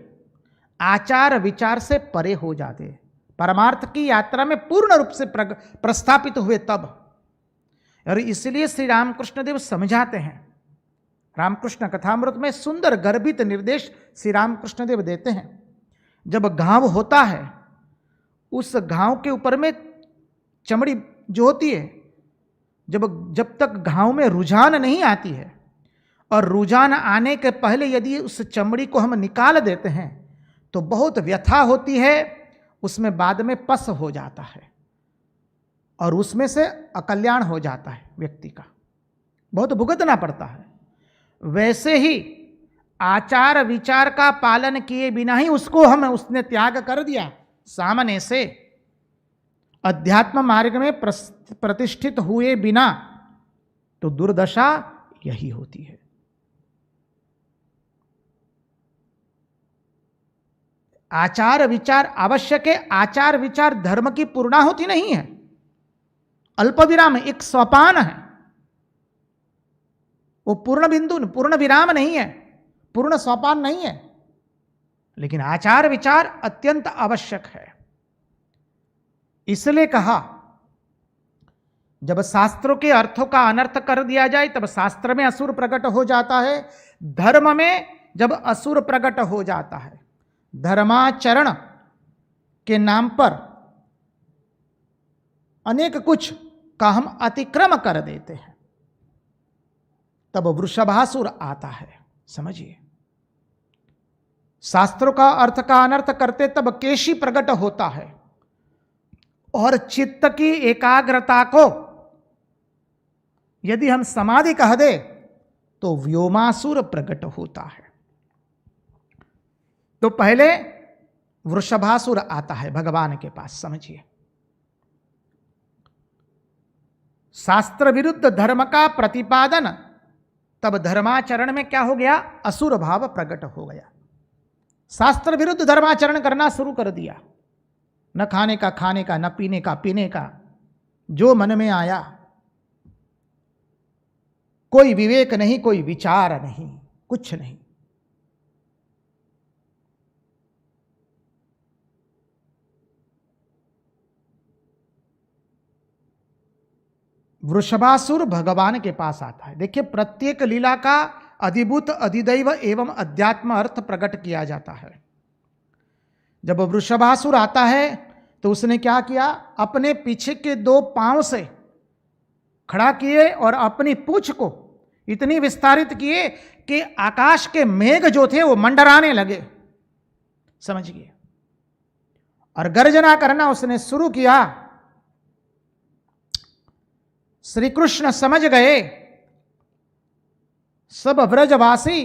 Speaker 1: आचार विचार से परे हो जाते हैं। परमार्थ की यात्रा में पूर्ण रूप से प्रस्थापित हुए तब, और इसलिए श्री रामकृष्ण देव समझाते हैं। रामकृष्ण कथामृत में सुंदर गर्भित निर्देश श्री रामकृष्ण देव देते हैं। जब घाव होता है, उस घाव के ऊपर में चमड़ी जो होती है, जब तक घाव में रुझान नहीं आती है, और रुझान आने के पहले यदि उस चमड़ी को हम निकाल देते हैं तो बहुत व्यथा होती है, उसमें बाद में पस हो जाता है और उसमें से अकल्याण हो जाता है व्यक्ति का, बहुत भुगतना पड़ता है। वैसे ही आचार विचार का पालन किए बिना ही उसने त्याग कर दिया, सामने से अध्यात्म मार्ग में प्रतिष्ठित हुए बिना, तो दुर्दशा यही होती है। आचार विचार आवश्यक है। आचार विचार धर्म की पूर्णाहुति नहीं है, अल्प विराम एक सोपान है। वो पूर्ण बिंदु, पूर्ण विराम नहीं है, पूर्ण सोपान नहीं है, लेकिन आचार विचार अत्यंत आवश्यक है। इसलिए कहा, जब शास्त्रों के अर्थों का अनर्थ कर दिया जाए तब शास्त्र में असुर प्रकट हो जाता है। धर्म में जब असुर प्रकट हो जाता है, धर्माचरण के नाम पर अनेक कुछ का हम अतिक्रम कर देते हैं, तब वृषभासुर आता है। समझिए, शास्त्रों का अर्थ का अनर्थ करते तब केशी प्रकट होता है, और चित्त की एकाग्रता को यदि हम समाधि कह दे तो व्योमासुर प्रकट होता है। तो पहले वृषभासुर आता है भगवान के पास। समझिए, शास्त्र विरुद्ध धर्म का प्रतिपादन, तब धर्माचरण में क्या हो गया? असुर भाव प्रकट हो गया। शास्त्र विरुद्ध धर्माचरण करना शुरू कर दिया, न खाने का खाने का, न पीने का पीने का, जो मन में आया, कोई विवेक नहीं, कोई विचार नहीं, कुछ नहीं। वृषभासुर भगवान के पास आता है। देखिए, प्रत्येक लीला का अधिभूत अधिदैव एवं अध्यात्म अर्थ प्रकट किया जाता है। जब वृषभासुर आता है तो उसने क्या किया? अपने पीछे के 2 पांव से खड़ा किए और अपनी पूंछ को इतनी विस्तारित किए कि आकाश के मेघ जो थे वो मंडराने लगे। समझिए, और गर्जना करना उसने शुरू किया। श्री कृष्ण समझ गए, सब व्रजवासी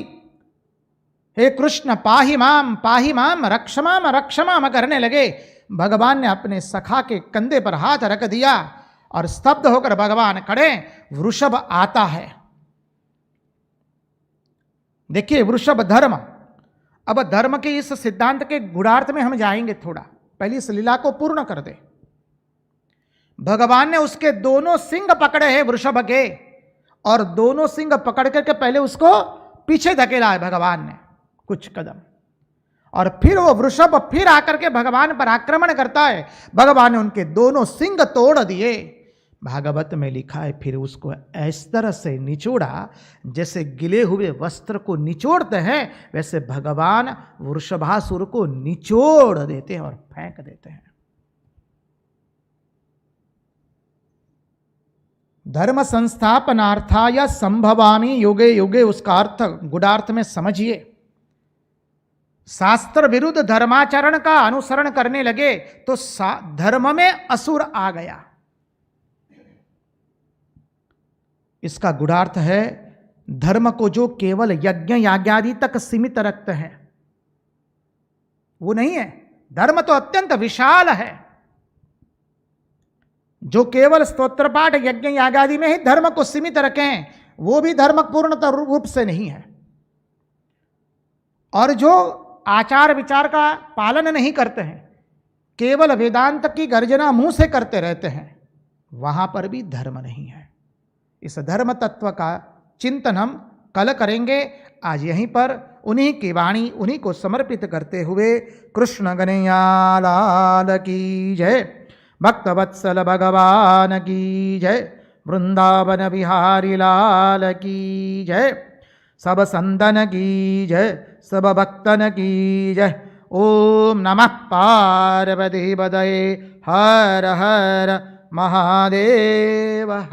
Speaker 1: हे कृष्ण पाहि माम रक्षमाम रक्षमाम करने लगे। भगवान ने अपने सखा के कंधे पर हाथ रख दिया और स्तब्ध होकर भगवान खड़े। वृषभ आता है। देखिए, वृषभ धर्म। अब धर्म के इस सिद्धांत के गूढ़ार्थ में हम जाएंगे थोड़ा, पहले इस लीला को पूर्ण कर दे। भगवान ने उसके दोनों सिंग पकड़े हैं वृषभ के, और दोनों सिंग पकड़ करके पहले उसको पीछे धकेला है भगवान ने कुछ कदम, और फिर वो वृषभ फिर आकर के भगवान पर आक्रमण करता है। भगवान ने उनके दोनों सिंग तोड़ दिए। भागवत में लिखा है, फिर उसको इस तरह से निचोड़ा जैसे गिले हुए वस्त्र को निचोड़ते हैं, वैसे भगवान वृषभासुर को निचोड़ देते हैं और फेंक देते हैं। धर्म संस्थापनार्थाय संभवामि युगे युगे, उसका अर्थ गुडार्थ में समझिए। शास्त्र विरुद्ध धर्माचरण का अनुसरण करने लगे तो धर्म में असुर आ गया। इसका गुडार्थ है, धर्म को जो केवल यज्ञ याज्ञादि तक सीमित रखते हैं वो नहीं है। धर्म तो अत्यंत विशाल है। जो केवल स्तोत्र पाठ यज्ञ याग आदि में ही धर्म को सीमित रखें, वो भी धर्म पूर्णतः रूप से नहीं है। और जो आचार विचार का पालन नहीं करते हैं, केवल वेदांत की गर्जना मुंह से करते रहते हैं, वहां पर भी धर्म नहीं है। इस धर्म तत्व का चिंतन हम कल करेंगे। आज यहीं पर उन्हीं की वाणी उन्हीं को समर्पित करते हुए कृष्ण कन्हैया लाल की जय, भक्तवत्सल भगवान की जय, वृंदावन बिहारी लाल की जय, सब संतन की जय, सब भक्तन की जय। ओम नमः पार्वती पतये, हर हर महादेव।